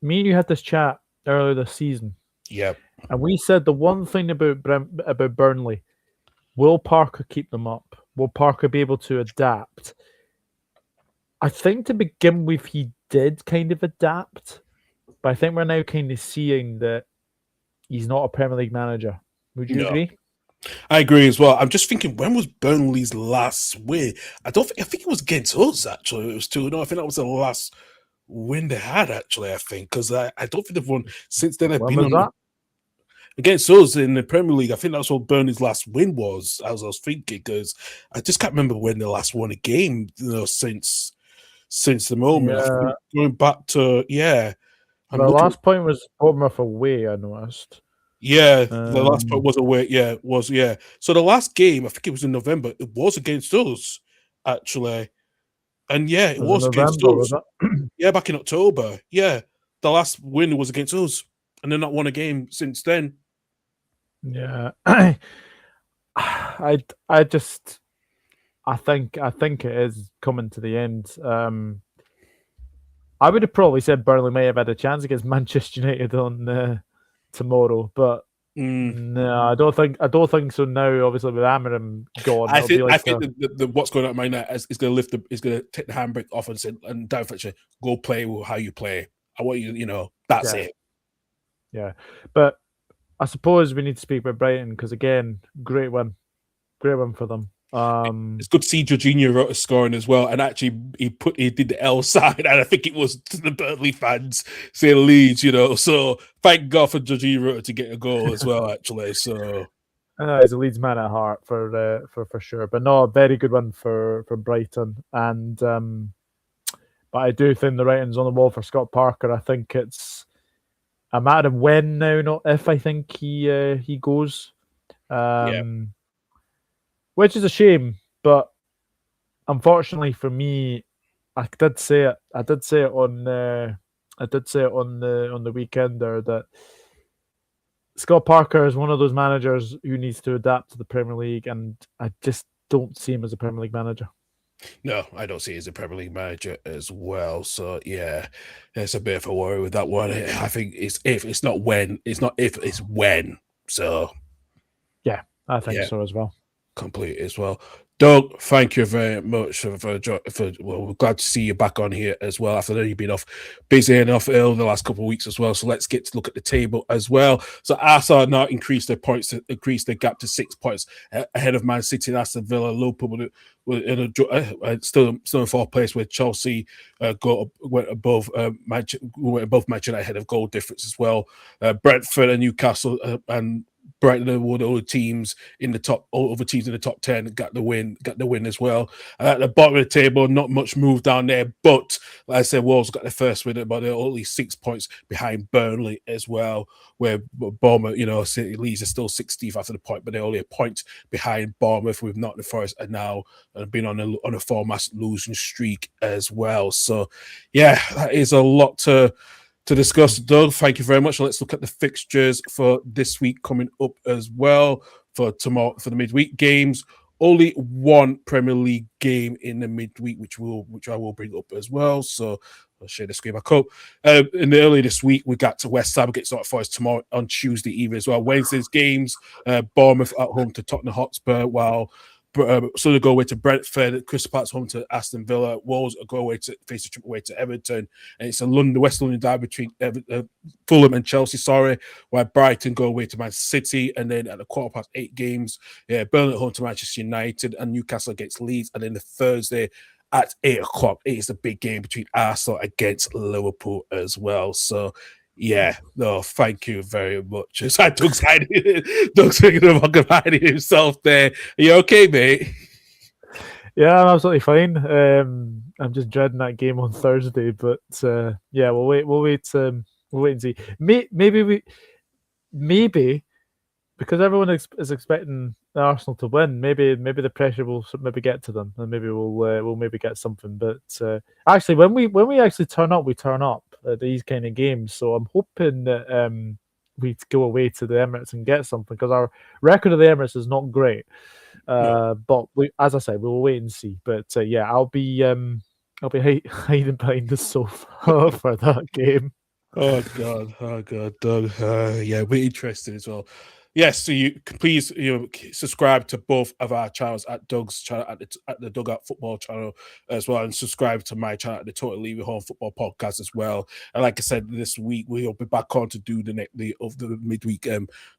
Me and you had this chat earlier this season. Yeah. And we said the one thing about Burnley, will Parker keep them up? Will Parker be able to adapt? I think to begin with, he did kind of adapt. But I think we're now kind of seeing that he's not a Premier League manager. Would you agree? I agree as well. I'm just thinking, when was Burnley's last win? I think it was against us, actually. It was 2-0. I think that was the last win they had, actually, I think, because I don't think they've won since then. I've When been was on that? against us in the Premier League. I think that's what Burnley's last win was, as I was thinking, because I just can't remember when they last won a game, since the moment. I Yeah, think going back to, I'm the looking. last point was Bournemouth away, I noticed. Yeah, the last part Um, was away. Yeah, was. So the last game, I think it was in November. It was against us, actually, and it was in was against November, was us. it? Yeah, back in October. Yeah, the last win was against us, and they're not won a game since then. Yeah. I just I think it is coming to the end. I would have probably said Burnley may have had a chance against Manchester United on tomorrow, but Mm. no, I don't think so now. Obviously, with Amorim gone, I it'll be think like the what's going on right now is going to is going to take the handbrake off and say, and down Fletcher, go play how you play. I want you, that's it. Yeah. But I suppose we need to speak about Brighton because again, great win for them. It's good to see Jorginho scoring as well, and actually he did the L sign, and I think it was to the Burnley fans saying Leeds, So thank God for Jorginho to get a goal as well, actually. So He's a Leeds man at heart for sure. But no, a very good one for Brighton, and but I do think the writing's on the wall for Scott Parker. I think it's a matter of when now, not if. I think he goes. Which is a shame, but unfortunately for me, I did say it. I did say it on the weekend there that Scott Parker is one of those managers who needs to adapt to the Premier League, and I just don't see him as a Premier League manager. No, I don't see him as a Premier League manager as well. So it's a bit of a worry with that one. I think it's not if, it's when. So yeah, I think so as well. Complete as well. Doug, thank you very much for we're glad to see you back on here as well. After that, you've been busy enough ill the last couple of weeks as well. So let's get to look at the table as well. So Arsenal now increased their gap to 6 points ahead of Man City and Aston Villa. Liverpool still in fourth place, where Chelsea went above Manchester ahead of goal difference as well. Brentford and Newcastle and Brighton and all the other teams in the top 10 got the win as well. And at the bottom of the table, not much move down there, but like I said, Wolves got the first win, but they're only 6 points behind Burnley as well, where Bournemouth, Leeds are still 16th after the point, but they're only a point behind Bournemouth, with Nottingham Forest and now been on a 4-match losing streak as well. So that is a lot to discuss. Doug, thank you very much. Let's look at the fixtures for this week coming up as well. For tomorrow, for the midweek games, only one Premier League game in the midweek, which I will bring up as well. So I'll share the screen back up. In the early this week, we got to West Ham against Nottingham Forest tomorrow on Tuesday evening as well. Wednesday's games, Bournemouth at home to Tottenham Hotspur, while so they go away to Brentford, Crystal Palace home to Aston Villa, Wolves go away to face a trip away to Everton, and it's a West London derby between Fulham and Chelsea, while Brighton go away to Man City, and then at the 8:15 games, Burnley at home to Manchester United, and Newcastle against Leeds, and then the Thursday at 8:00, it is the big game between Arsenal against Liverpool as well. So thank you very much. Doug's thinking of hiding himself there. Are you okay, mate? Yeah, I'm absolutely fine. I'm just dreading that game on Thursday, but we'll wait and see. Maybe because everyone is expecting Arsenal to win, maybe the pressure will maybe get to them, and maybe we'll maybe get something. But actually, when we actually turn up, we turn up at these kind of games. So I'm hoping that we go away to the Emirates and get something, because our record of the Emirates is not great. But as I said, we'll wait and see. But I'll be hiding behind the sofa for that game. Oh God, Doug. We're interested as well. Yes, so you can please subscribe to both of our channels, at Doug's channel at the Dugout Football channel as well, and subscribe to my channel at the Total Levy Home Football Podcast as well. And like I said, this week we'll be back on to do the midweek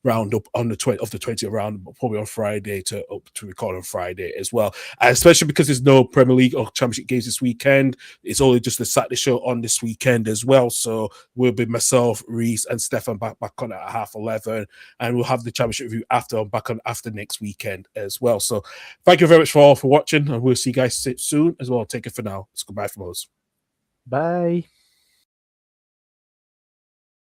roundup on the 20th round, probably on Friday to record on Friday as well. And especially because there's no Premier League or Championship games this weekend, it's only just the Saturday show on this weekend as well. So we'll be myself, Reese, and Stefan back on at 11:30, and we'll have the Championship review after next weekend as well. So thank you very much for watching, and we'll see you guys soon as well. Take it for now. It's goodbye from us. Bye.